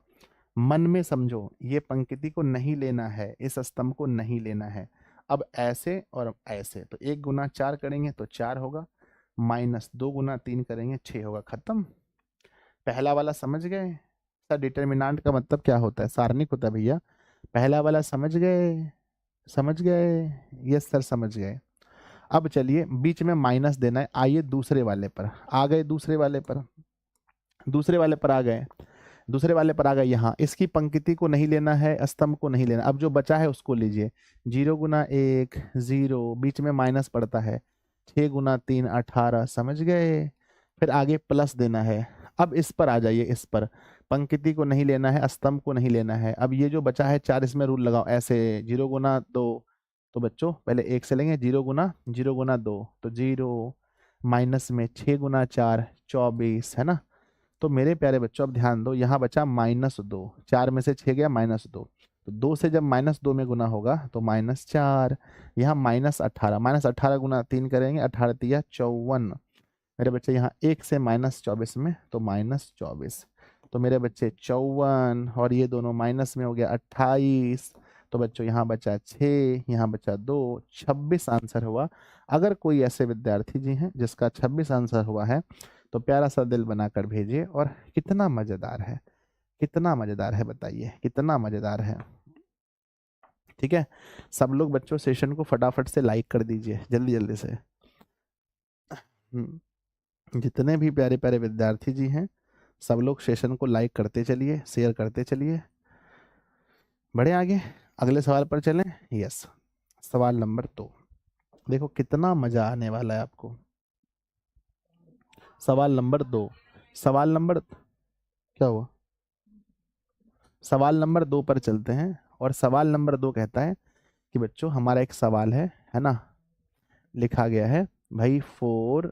मन में समझो ये पंक्ति को नहीं लेना है, इस स्तंभ को नहीं लेना है। अब ऐसे और ऐसे, तो 1 गुना 4 करेंगे तो 4 होगा, -2 गुना 3 करेंगे 6 होगा, खत्म। पहला वाला समझ गए सर, डिटर्मिनेंट का मतलब क्या होता है, सारणिक होता है भैया। पहला वाला समझ गए, समझ गए, यस सर समझ गए। अब चलिए बीच में माइनस देना है, आइए दूसरे वाले पर आ गए, दूसरे वाले पर आ गए, दूसरे वाले पर आ गए। यहाँ इसकी पंक्ति को नहीं लेना है, स्तंभ को नहीं लेना, अब जो बचा है उसको लीजिए। 0 गुना 1 0, बीच में माइनस पड़ता है, 6 गुना 3 18, समझ गए। फिर आगे प्लस देना है। अब इस पर आ जाइए, इस पर पंक्ति को नहीं लेना है, स्तंभ को नहीं लेना है। अब ये जो बचा है 4, इसमें रूल लगाओ ऐसे, 0 गुना 2, तो बच्चों पहले 1 से लेंगे, 0 गुना 2 तो 0, माइनस में 6 गुना 4 24, है ना। तो मेरे प्यारे बच्चों अब ध्यान दो, यहाँ बचा -2, 4 में से 6 गया -2, तो 2 से जब -2 में गुना होगा तो -4, यहाँ -18 गुना 3 करेंगे, 18 तिया 54, मेरे बच्चे यहाँ 1 से -24 में तो -24, तो मेरे बच्चे 54 और ये दोनों माइनस में हो गया 28, तो बच्चों यहाँ बचा 6, यहाँ बचा 2, 26 आंसर हुआ। अगर कोई ऐसे विद्यार्थी जी हैं जिसका 26 आंसर हुआ है तो प्यारा सा दिल बनाकर भेजिए। और कितना मजेदार है, कितना मजेदार है, बताइए कितना मजेदार है। ठीक है, सब लोग बच्चों सेशन को फटाफट से लाइक कर दीजिए, जल्दी जल्दी से। जितने भी प्यारे प्यारे विद्यार्थी जी हैं, सब लोग सेशन को लाइक करते चलिए, शेयर करते चलिए। बढ़े आगे, अगले सवाल पर चलें। यस, सवाल नंबर 2, देखो कितना मजा आने वाला है आपको। सवाल नंबर 2, सवाल नंबर, क्या हुआ, सवाल नंबर 2 पर चलते हैं। और सवाल नंबर 2 कहता है कि बच्चों हमारा एक सवाल है ना, लिखा गया है भाई 4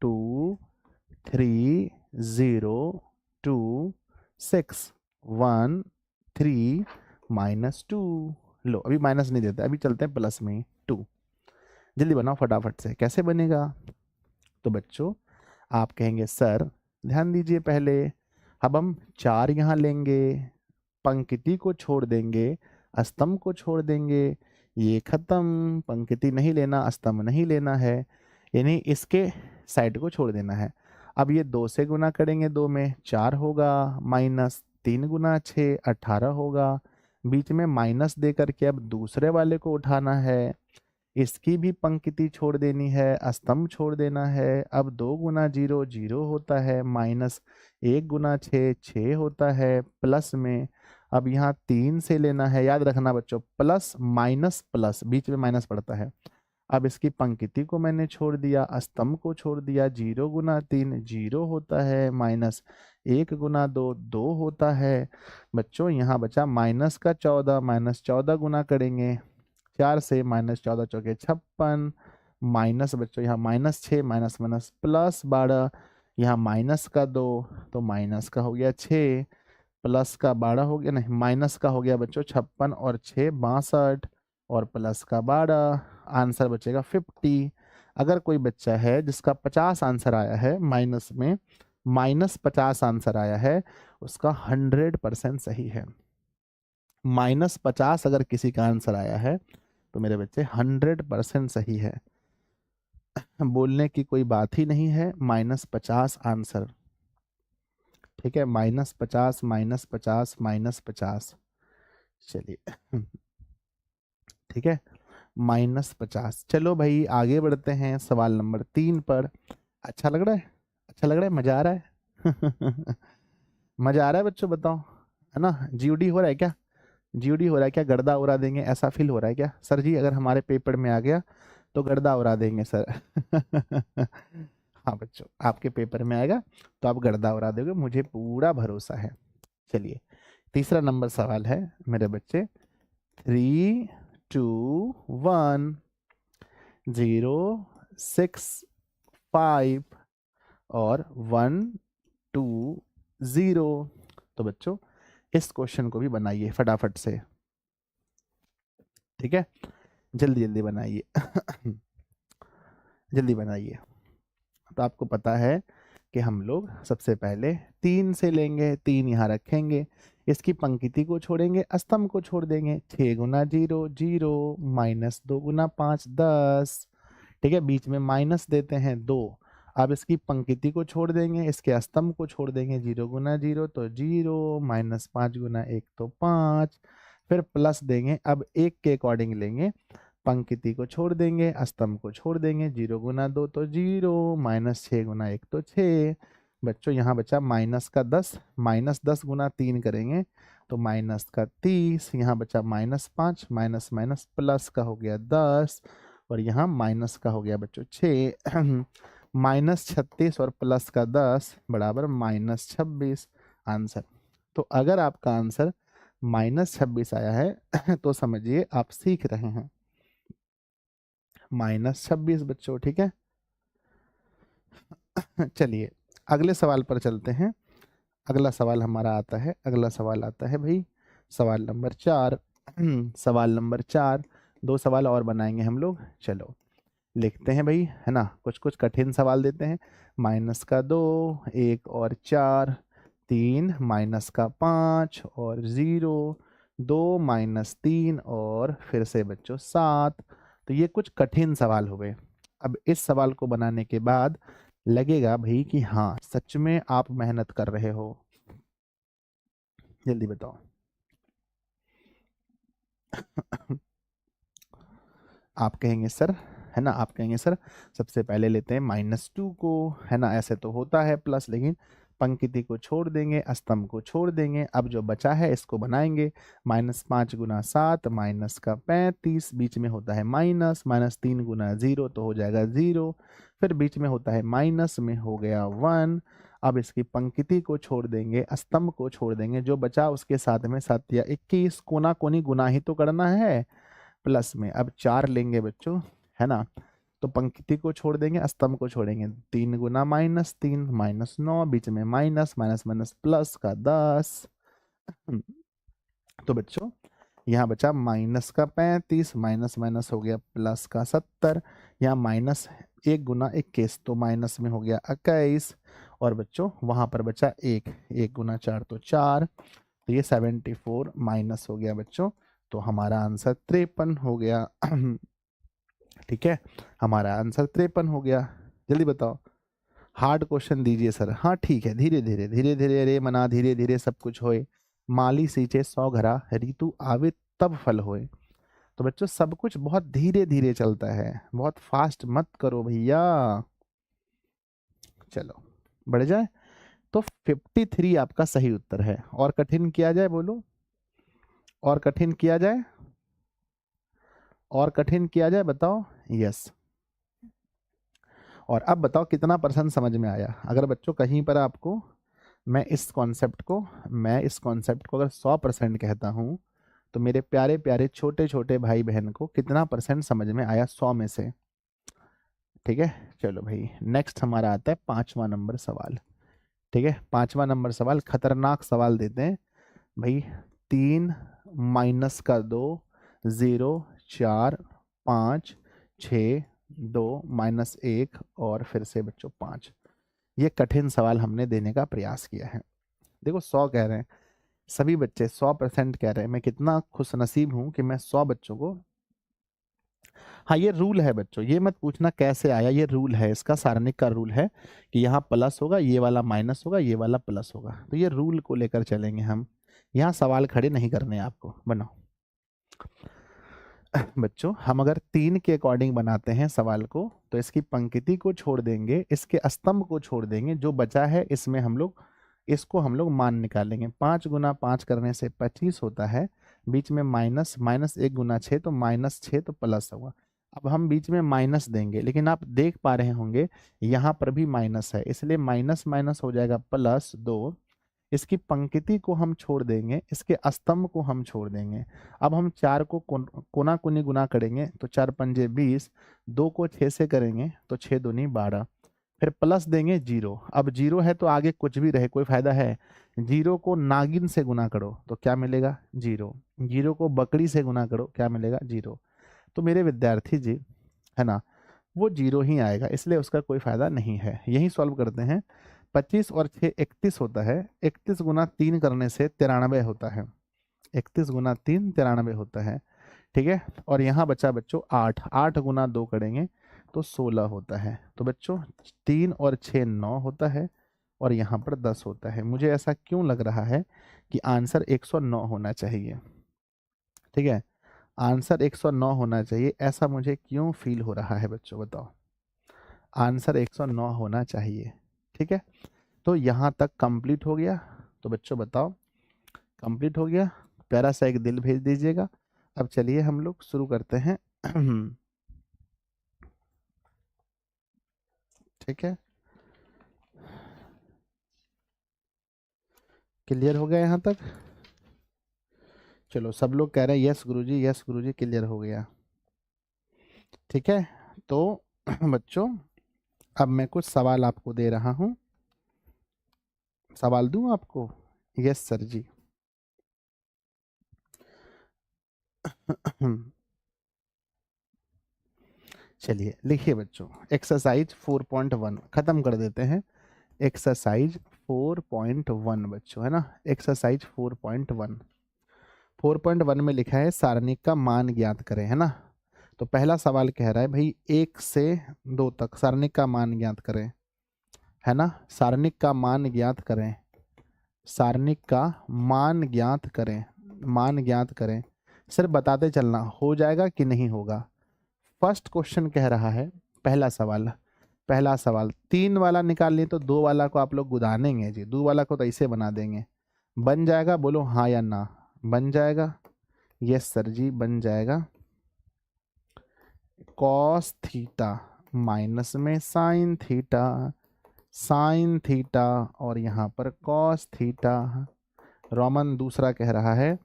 2 3 0 2 6 1 3 -2। लो अभी माइनस नहीं देते, अभी चलते हैं प्लस में ही 2। जल्दी बनाओ फटाफट से, कैसे बनेगा। तो बच्चों आप कहेंगे सर ध्यान दीजिए, पहले अब हम 4 यहाँ लेंगे, पंक्ति को छोड़ देंगे, स्तंभ को छोड़ देंगे, ये खत्म, पंक्ति नहीं लेना, स्तंभ नहीं लेना है, यानी इसके साइड को छोड़ देना है। अब ये 2 से गुना करेंगे, 2 में 4 होगा, माइनस 3 गुना 6 18 होगा, बीच में माइनस दे करके अब दूसरे वाले को उठाना है, इसकी भी पंक्ति छोड़ देनी है, स्तंभ छोड़ देना है। अब 2 गुना 0 0 होता है, माइनस 1 गुना 6 6 होता है, प्लस में अब यहाँ 3 से लेना है, याद रखना बच्चों, प्लस माइनस प्लस बीच में माइनस पड़ता है। अब इसकी पंक्ति को मैंने छोड़ दिया, स्तंभ को छोड़ दिया, 0 गुना 3 0 होता है, माइनस 1 गुना 2 2 होता है। बच्चों यहाँ बचा माइनस का 14, माइनस 14 गुना करेंगे 4 से, माइनस 14 चौके 56, माइनस बच्चों यहाँ माइनस 6, माइनस माइनस प्लस 12, यहाँ माइनस का 2 तो माइनस का हो गया 6, प्लस का 12 हो गया, नहीं माइनस का हो गया बच्चों 56 और 6 62 और प्लस का 12, आंसर बचेगा 50। अगर कोई बच्चा है जिसका 50 आंसर आया है, माइनस में -50 आंसर आया है, उसका 100% सही है। -50 अगर किसी का आंसर आया है तो मेरे बच्चे 100% सही है, बोलने की कोई बात ही नहीं है। -50 आंसर, ठीक है, -50 -50 -50, चलिए ठीक है, -50। चलो भाई आगे बढ़ते हैं सवाल नंबर 3 पर। अच्छा लग रहा है, अच्छा लग रहा है, मजा आ रहा है मजा आ रहा है बच्चों, बताओ, है ना, जीडी हो रहा है क्या, जीडी हो रहा है क्या, गर्दा उड़ा देंगे ऐसा फील हो रहा है क्या सर जी, अगर हमारे पेपर में आ गया तो गर्दा उड़ा देंगे सर हाँ बच्चों, आपके पेपर में आएगा तो आप गर्दा उड़ा दोगे, मुझे पूरा भरोसा है। चलिए तीसरा नंबर सवाल है मेरे बच्चे, 3 2 1 0 6 5 और 1 2 0। तो बच्चों इस क्वेश्चन को भी बनाइए फटाफट से, ठीक है, जल्दी जल्दी बनाइए जल्दी बनाइए। तो आपको पता है कि हम लोग सबसे पहले 3 से लेंगे, 3 यहाँ रखेंगे, इसकी पंक्ति को छोड़ेंगे, स्तंभ को छोड़ देंगे, 6 गुना 0 0, माइनस 2 गुना 5 10, ठीक है, बीच में माइनस देते हैं 2। अब इसकी पंक्ति को छोड़ देंगे, इसके स्तंभ को छोड़ देंगे, 0 गुना 0 तो 0, -5 गुना 1 तो 5, फिर प्लस देंगे, अब 1 के अकॉर्डिंग लेंगे, पंक्ति को छोड़ देंगे, स्तंभ को छोड़ देंगे, 0 गुना 2 तो 0, -6 गुना 1 तो 6। बच्चों यहाँ बचा माइनस का 10, -10 गुना 3 करेंगे तो माइनस का 30, यहाँ बचा -5, माइनस माइनस प्लस का हो गया 10, और यहाँ माइनस का हो गया बच्चों 6 -36 और प्लस का 10 बराबर -26 आंसर। तो अगर आपका आंसर -26 आया है तो समझिए आप सीख रहे हैं, -26 बच्चों, ठीक है चलिए अगले सवाल पर चलते हैं। अगला सवाल हमारा आता है, अगला सवाल आता है भाई सवाल नंबर 4 सवाल नंबर 4, 2 सवाल और बनाएंगे हम लोग, चलो लिखते हैं भाई, है ना, कुछ कुछ कठिन सवाल देते हैं। माइनस का 2 1 और 4 3 माइनस का 5 और 0 2 -3 और फिर से बच्चों 7। तो ये कुछ कठिन सवाल हुए। अब इस सवाल को बनाने के बाद लगेगा भाई कि हाँ सच में आप मेहनत कर रहे हो, जल्दी बताओ। आप कहेंगे सर, है ना, आप कहेंगे सर सबसे पहले लेते हैं -2 को, है ना, ऐसे तो होता है प्लस, लेकिन पंक्ति को छोड़ देंगे, स्तंभ को छोड़ देंगे, अब जो बचा है इसको बनाएंगे। -5 गुना 7 माइनस का 35, बीच में होता है माइनस, -3 गुना 0 तो हो जाएगा 0, फिर बीच में होता है माइनस में हो गया 1। अब इसकी पंक्ति को छोड़ देंगे, स्तंभ को छोड़ देंगे, जो बचा उसके साथ में 7 या 21, कोना कोनी गुना ही तो करना है, प्लस में अब 4 लेंगे बच्चों, है ना, तो पंक्ति को छोड़ देंगे, स्तंभ को छोड़ेंगे, 3 गुना -3 -9, बीच में माइनस, माइनस माइनस प्लस का 10। तो बच्चों यहाँ बचा माइनस का 35, माइनस माइनस हो गया प्लस का 70, यहाँ -1 गुना 21 तो माइनस में हो गया 21, और बच्चों वहां पर बचा 1 गुना 4 तो 4, तो ये 74 माइनस हो गया बच्चों, तो हमारा आंसर 53 हो गया। ठीक है, हमारा आंसर 53 हो गया। जल्दी बताओ, हार्ड क्वेश्चन दीजिए सर। हाँ ठीक है, धीरे धीरे धीरे धीरे रे मना, धीरे धीरे सब कुछ होए, माली सींचे 100 घरा, ऋतु आवे तब फल होए। तो बच्चों सब कुछ बहुत धीरे धीरे चलता है, बहुत फास्ट मत करो भैया। चलो बढ़ जाए, तो 53 आपका सही उत्तर है। और कठिन किया जाए, बोलो, और कठिन किया जाए, और कठिन किया जाए, बताओ। यस। और अब बताओ कितना % समझ में आया। अगर बच्चों कहीं पर आपको मैं इस कॉन्सेप्ट को अगर 100% कहता हूं, तो मेरे प्यारे प्यारे छोटे छोटे भाई बहन को कितना % समझ में आया 100 में से? ठीक है, चलो भाई नेक्स्ट हमारा आता है 5वां नंबर सवाल। ठीक है, 5वां नंबर सवाल खतरनाक सवाल देते हैं भाई। 3 माइनस का 2 0 4 5 6 2 -1 और फिर से बच्चों 5। ये कठिन सवाल हमने देने का प्रयास किया है। देखो 100 कह रहे हैं सभी बच्चे, 100% कह रहे हैं। मैं कितना खुशनसीब हूं कि मैं 100 बच्चों को, हाँ ये रूल है बच्चों, ये मत पूछना कैसे आया, ये रूल है, इसका सारणिक का रूल है कि यहाँ प्लस होगा, ये वाला माइनस होगा, ये वाला प्लस होगा, तो ये रूल को लेकर चलेंगे हम। यहाँ सवाल खड़े नहीं करने आपको, बनाओ। बच्चों हम अगर 3 के अकॉर्डिंग बनाते हैं सवाल को, तो इसकी पंक्ति को छोड़ देंगे, इसके स्तंभ को छोड़ देंगे, जो बचा है इसमें हम लोग इसको हम लोग मान निकालेंगे। 5 गुना 5 करने से 25 होता है, बीच में माइनस, -1 गुना 6 तो -6 तो प्लस होगा। अब हम बीच में माइनस देंगे, लेकिन आप देख पा रहे होंगे यहाँ पर भी माइनस है, इसलिए माइनस माइनस हो जाएगा +2। इसकी पंक्ति को हम छोड़ देंगे, इसके स्तंभ को हम छोड़ देंगे। अब हम 4 को कोना कोनी गुना करेंगे, तो 4 पंजे 20, 2 को 6 से करेंगे तो 6 दूनी 12, फिर प्लस देंगे 0। अब 0 है तो आगे कुछ भी रहे कोई फायदा है? 0 को नागिन से गुना करो तो क्या मिलेगा? 0। 0 को बकरी से गुना करो क्या मिलेगा? 0। तो मेरे विद्यार्थी जी, है ना, वो 0 ही आएगा, इसलिए उसका कोई फायदा नहीं है। यही सॉल्व करते हैं। 25 और 6 31 होता है, 31 गुना 3 करने से 93 होता है, 31 गुना 3 93 होता है। ठीक है, और यहाँ बचा बच्चों 8, 8 गुना 2 करेंगे तो 16 होता है। तो बच्चों 3 और 6 9 होता है, और यहाँ पर 10 होता है। मुझे ऐसा क्यों लग रहा है कि आंसर 109 होना चाहिए? ठीक है, आंसर 109 होना चाहिए, ऐसा मुझे क्यों फील हो रहा है बच्चों, बताओ। आंसर 109 होना चाहिए। ठीक है, तो यहाँ तक कंप्लीट हो गया। तो बच्चों बताओ, कंप्लीट हो गया? प्यारा सा एक दिल भेज दीजिएगा। अब चलिए हम लोग शुरू करते हैं। ठीक है, क्लियर हो गया यहाँ तक? चलो सब लोग कह रहे हैं यस गुरुजी, यस गुरुजी, क्लियर हो गया। ठीक है, तो बच्चों अब मैं कुछ सवाल आपको दे रहा हूँ। सवाल दूं आपको? यस सर जी। चलिए लिखिए बच्चों, एक्सरसाइज 4.1 खत्म कर देते हैं। एक्सरसाइज 4.1 बच्चों, है ना, एक्सरसाइज 4.1। 4.1 में लिखा है सारणिक का मान ज्ञात करें, है ना। तो पहला सवाल कह रहा है भाई 1 से 2 तक सारणिक का मान ज्ञात करें, है ना, सारणिक का मान ज्ञात करें, सारणिक का मान ज्ञात करें, मान ज्ञात करें। सिर्फ बताते चलना हो जाएगा कि नहीं होगा। फर्स्ट क्वेश्चन कह रहा है, पहला सवाल 3 वाला निकाल लिए तो 2 वाला को आप लोग गुदानेंगे जी, 2 वाला को तो ऐसे बना देंगे। बन जाएगा, बोलो हाँ या ना। बन जाएगा, यस सर जी बन जाएगा। कॉस थीटा माइनस में साइन थीटा और यहाँ पर कॉस थीटा। रोमन दूसरा कह रहा है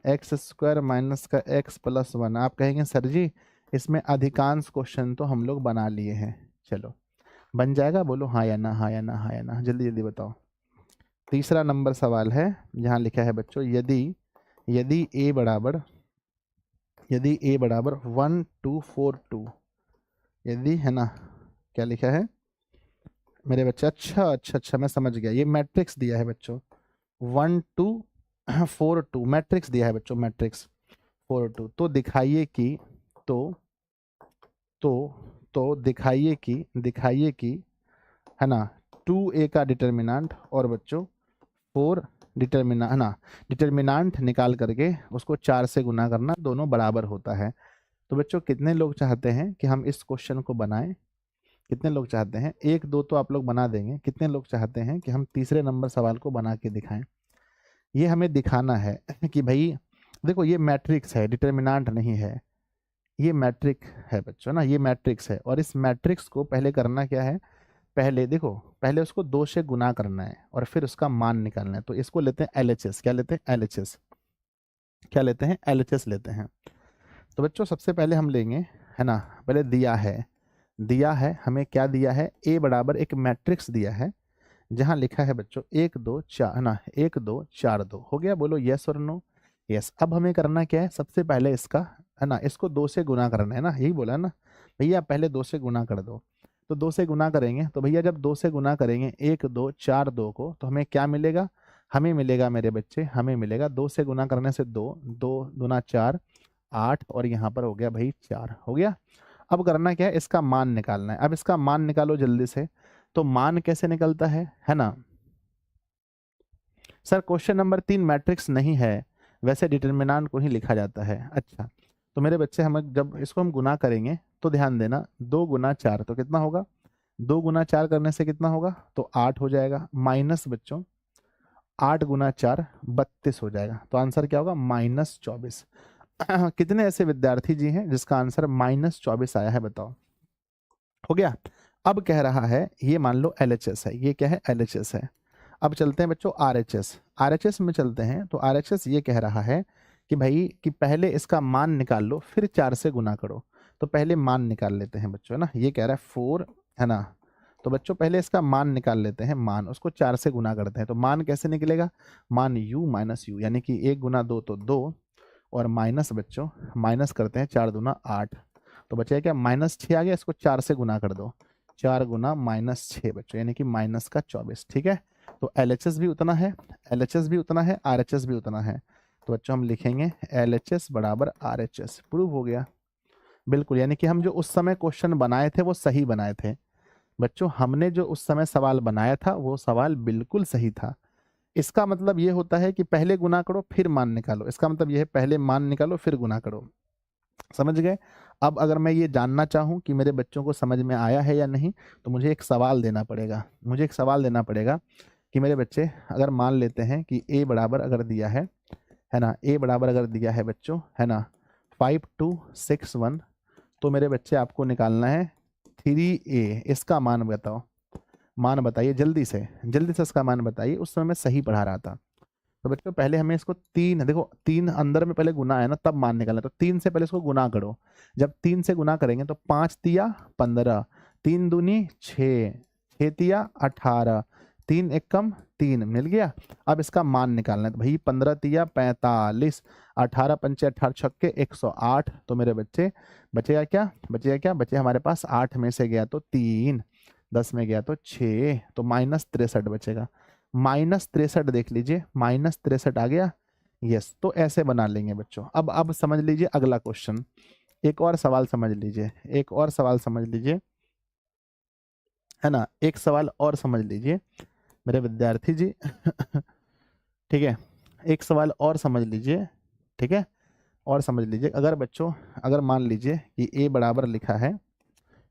एक्स स्क्वायर माइनस का एक्स प्लस 1। आप कहेंगे सर जी इसमें अधिकांश क्वेश्चन तो हम लोग बना लिए हैं। चलो बन जाएगा, बोलो हाँ या ना, हाँ या ना, हाँ या ना, जल्दी जल्दी बताओ। तीसरा नंबर सवाल है, यहाँ लिखा है बच्चों, यदि ए बराबर 1 2 4 2, यदि, है ना, क्या लिखा है मेरे बच्चे? अच्छा मैं समझ गया, ये मैट्रिक्स दिया है बच्चों 1 2 4 2, मैट्रिक्स दिया है बच्चों, मैट्रिक्स 4 2। तो दिखाइए कि दिखाइए कि है ना 2a का डिटर्मिनेंट और बच्चों 4 डिटर्मिनेंट, है ना, डिटर्मिनेंट निकाल करके उसको 4 से गुना करना, दोनों बराबर होता है। तो बच्चों कितने लोग चाहते हैं कि हम इस क्वेश्चन को बनाएं? कितने लोग चाहते हैं? 1 2 तो आप लोग बना देंगे, कितने लोग चाहते हैं कि हम तीसरे नंबर सवाल को बना के दिखाएं? ये हमें दिखाना है कि भाई देखो ये मैट्रिक्स है, डिटर्मिनेंट नहीं है, ये मैट्रिक है बच्चों ना, ये मैट्रिक्स है। और इस मैट्रिक्स को पहले करना क्या है, पहले देखो, पहले उसको 2 से गुना करना है और फिर उसका मान निकालना है। तो इसको लेते हैं LHS। क्या लेते हैं? LHS। क्या लेते हैं? LHS लेते हैं। तो बच्चों सबसे पहले हम लेंगे, है ना, पहले दिया है हमें, क्या दिया है? A बराबर एक मैट्रिक्स दिया है जहां लिखा है बच्चों 1 2 4, है ना, 1 2 4 2। हो गया, बोलो यस और नो। यस। अब हमें करना क्या है? सबसे पहले इसका, है ना, इसको 2 से गुना करना है ना, यही बोला ना भैया, पहले 2 से गुना कर दो। तो 2 से गुना करेंगे तो भैया जब 2 से गुना करेंगे 1 2 4 2 को, तो हमें क्या मिलेगा? हमें मिलेगा मेरे बच्चे, हमें मिलेगा 2 से गुना करने से 2 2 दूना 4 8, और यहाँ पर हो गया भाई 4। हो गया। अब करना क्या है? इसका मान निकालना है। अब इसका मान निकालो जल्दी से। तो मान कैसे निकलता है ना? सर क्वेश्चन नंबर 3 मैट्रिक्स नहीं है, वैसे डिटर्मिनेंट को ही लिखा जाता है। अच्छा, तो मेरे बच्चे हम जब इसको हम गुना करेंगे तो ध्यान देना, 2 गुना 4 तो कितना होगा? 2 गुना 4 करने से कितना होगा? तो 8 हो जाएगा, माइनस बच्चों 8 गुना 4 32 हो जाएगा। तो आंसर क्या होगा? -24। कितने ऐसे विद्यार्थी जी हैं जिसका आंसर -24 आया है, बताओ। हो गया। अब कह रहा है, ये मान लो LHS है, ये क्या है? LHS है। अब चलते हैं बच्चों RHS में चलते हैं। तो RHS ये कह रहा है कि भाई कि पहले इसका मान निकाल लो फिर 4 से गुना करो। तो पहले मान निकाल लेते हैं बच्चों, है ना, ये कह रहा है 4, है ना। तो बच्चों पहले इसका मान निकाल लेते हैं, मान, उसको 4 से गुना करते हैं। तो मान कैसे निकलेगा? मान u माइनस यू, यानी कि 1 गुना 2 तो 2, और माइनस बच्चों माइनस करते हैं 4 दूना 8, तो बचेगा क्या? -6 आ गया। इसको 4 से गुना कर दो, 4 गुना -6 बच्चों, यानी कि माइनस का 24। ठीक है। तो LHS भी उतना है, LHS भी उतना है, RHS भी उतना है। तो बच्चों हम लिखेंगे LHS बराबर RHS। प्रूव हो गया बिल्कुल, यानी कि हम जो उस समय क्वेश्चन बनाए थे वो सही बनाए थे बच्चों। हमने जो उस समय सवाल बनाया था वो सवाल बिल्कुल सही था। इसका मतलब ये होता है कि पहले गुना करो फिर मान निकालो। इसका मतलब ये है पहले मान निकालो फिर गुना करो। समझ गए? अब अगर मैं ये जानना चाहूँ कि मेरे बच्चों को समझ में आया है या नहीं, तो मुझे एक सवाल देना पड़ेगा। कि मेरे बच्चे अगर मान लेते हैं कि a बराबर अगर दिया है ना, a बराबर अगर दिया है बच्चों, है ना, 5 2 6 1, तो मेरे बच्चे आपको निकालना है 3a। इसका मान बताओ, मान बताइए जल्दी से इसका मान बताइए। उस समय मैं सही पढ़ा रहा था। तो बच्चों पहले हमें इसको 3, देखो 3 अंदर में पहले गुना है ना, तब मान निकालना। तो 3 से पहले इसको गुना करो। जब 3 से गुना करेंगे तो 5 तिया 15, 3 दूनी 6, 6 तिया 18, 3 एकम 3, मिल गया। अब इसका मान निकालना है। तो भाई 15 तिया 45, 18 पंचे 18 छक्के 108। तो मेरे बच्चे बचेगा क्या? बचे हमारे पास 8 में से गया तो 3, 10 में गया तो 6, तो -63 बचेगा। -63 देख लीजिए, -63 आ गया। यस। तो ऐसे बना लेंगे बच्चों। अब समझ लीजिए अगला क्वेश्चन, एक और सवाल समझ लीजिए, है ना, एक सवाल और समझ लीजिए मेरे विद्यार्थी जी। ठीक है, एक सवाल और समझ लीजिए। ठीक है, और समझ लीजिए, अगर बच्चों अगर मान लीजिए कि a बराबर लिखा है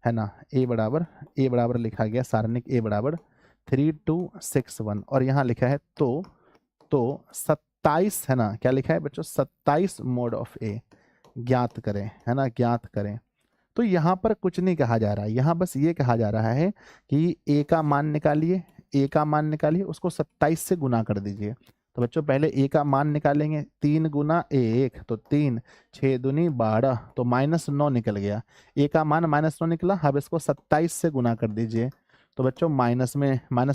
ना, a बराबर लिखा गया सारणिक a बराबर 3 2 6 1 और यहाँ लिखा है तो 27 है ना, क्या लिखा है बच्चों 27 मोड ऑफ a ज्ञात करें, है ना, ज्ञात करें। तो यहाँ पर कुछ नहीं कहा जा रहा है, यहाँ बस ये कहा जा रहा है कि a का मान निकालिए, a का मान निकालिए, उसको 27 से गुना कर दीजिए। तो बच्चों पहले a का मान निकालेंगे, 3 गुना 1 तो 3, 6 दूनी 12 तो -9 निकल गया, a का मान -9 निकला। अब इसको 27 से गुना कर दीजिए। तो बच्चों माइनस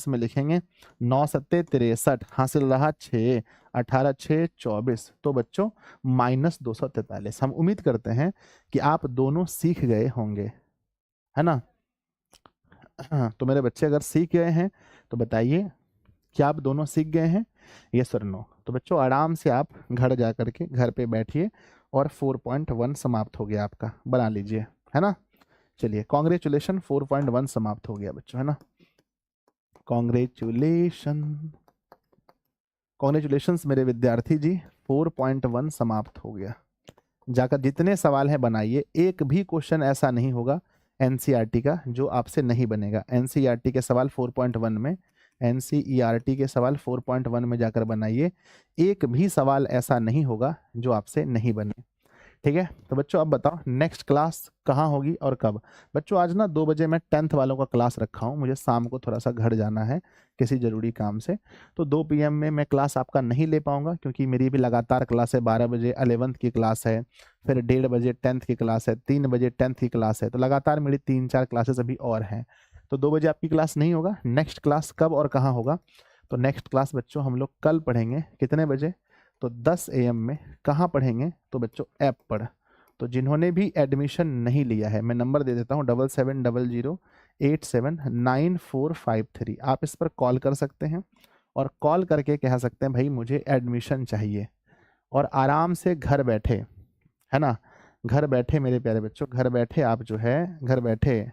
में लिखेंगे 9 सत्ते 63, हासिल रहा 6, 18 6 24, तो बच्चों -243। हम उम्मीद करते हैं कि आप दोनों सीख गए होंगे, है ना। हाँ, तो मेरे बच्चे अगर सीख गए हैं तो बताइए क्या आप दोनों सीख गए हैं, यस और नो। तो बच्चों आराम से आप घर जा करके घर पे बैठिए और 4.1 समाप्त हो गया आपका, बना लीजिए, है ना। चलिए कॉन्ग्रेचुलेशन, 4.1 समाप्त हो गया बच्चों, है ना। कॉन्ग्रेचुलेशंस मेरे विद्यार्थी जी, 4.1 समाप्त हो गया। जाकर जितने सवाल हैं बनाइए, एक भी क्वेश्चन ऐसा नहीं होगा एनसीईआरटी का जो आपसे नहीं बनेगा। एनसीईआरटी के सवाल 4.1 में, एनसीईआरटी के सवाल 4.1 में जाकर बनाइए, एक भी सवाल ऐसा नहीं होगा जो आपसे नहीं बने, ठीक है। तो बच्चों अब बताओ नेक्स्ट क्लास कहाँ होगी और कब। बच्चों आज ना 2 बजे मैं 10th वालों का क्लास रखा हूँ, मुझे शाम को थोड़ा सा घर जाना है किसी ज़रूरी काम से, तो 2 PM में मैं क्लास आपका नहीं ले पाऊंगा क्योंकि मेरी भी लगातार क्लास है। 12 बजे 11th की क्लास है, फिर 1:30 बजे 10th की क्लास है, 3 बजे 10th की क्लास है, तो लगातार मेरी 3-4 क्लासेस अभी और हैं। तो 2 बजे आपकी क्लास नहीं होगा। नेक्स्ट क्लास कब और कहाँ होगा, तो नेक्स्ट क्लास बच्चों हम लोग कल पढ़ेंगे कितने बजे, तो 10 AM में। कहाँ पढ़ेंगे, तो बच्चों ऐप पर। तो जिन्होंने भी एडमिशन नहीं लिया है, मैं नंबर दे देता हूँ 7700879453, आप इस पर कॉल कर सकते हैं और कॉल करके कह सकते हैं भाई मुझे एडमिशन चाहिए, और आराम से घर बैठे, है ना, घर बैठे मेरे प्यारे बच्चों, घर बैठे आप जो है घर बैठे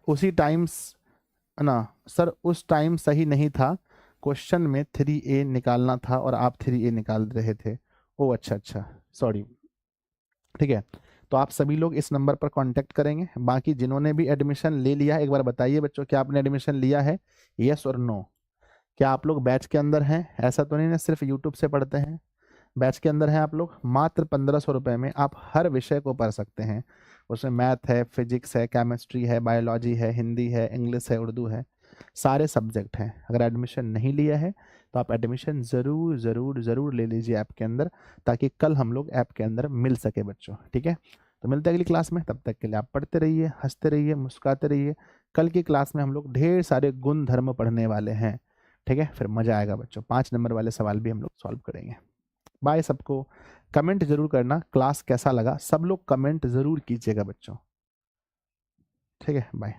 उसी टाइम, है ना। सर उस टाइम सही नहीं था, क्वेश्चन में 3A निकालना था और आप 3A निकाल रहे थे। ओ अच्छा सॉरी, ठीक है। तो आप सभी लोग इस नंबर पर कांटेक्ट करेंगे। बाकी जिन्होंने भी एडमिशन ले लिया है एक बार बताइए बच्चों, क्या आपने एडमिशन लिया है, यस और नो। क्या आप लोग बैच के अंदर हैं, ऐसा तो नहीं ना सिर्फ यूट्यूब से पढ़ते हैं, बैच के अंदर हैं आप लोग। मात्र 1500 रुपये में आप हर विषय को पढ़ सकते हैं, उसमें मैथ है, फिजिक्स है, केमिस्ट्री है, बायोलॉजी है, हिंदी है, इंग्लिश है, उर्दू है, सारे सब्जेक्ट हैं। अगर एडमिशन नहीं लिया है तो आप एडमिशन ज़रूर ज़रूर ज़रूर ले लीजिए ऐप के अंदर, ताकि कल हम लोग ऐप के अंदर मिल सके बच्चों, ठीक है। तो मिलते हैं अगली क्लास में, तब तक के लिए आप पढ़ते रहिए, हंसते रहिए, मुस्कुराते रहिए। कल की क्लास में हम लोग ढेर सारे गुण धर्म पढ़ने वाले हैं, ठीक है। फिर मज़ा आएगा बच्चों, 5 नंबर वाले सवाल भी हम लोग सॉल्व करेंगे। बाय सबको। कमेंट जरूर करना क्लास कैसा लगा, सब लोग कमेंट जरूर कीजिएगा बच्चों, ठीक है। बाय।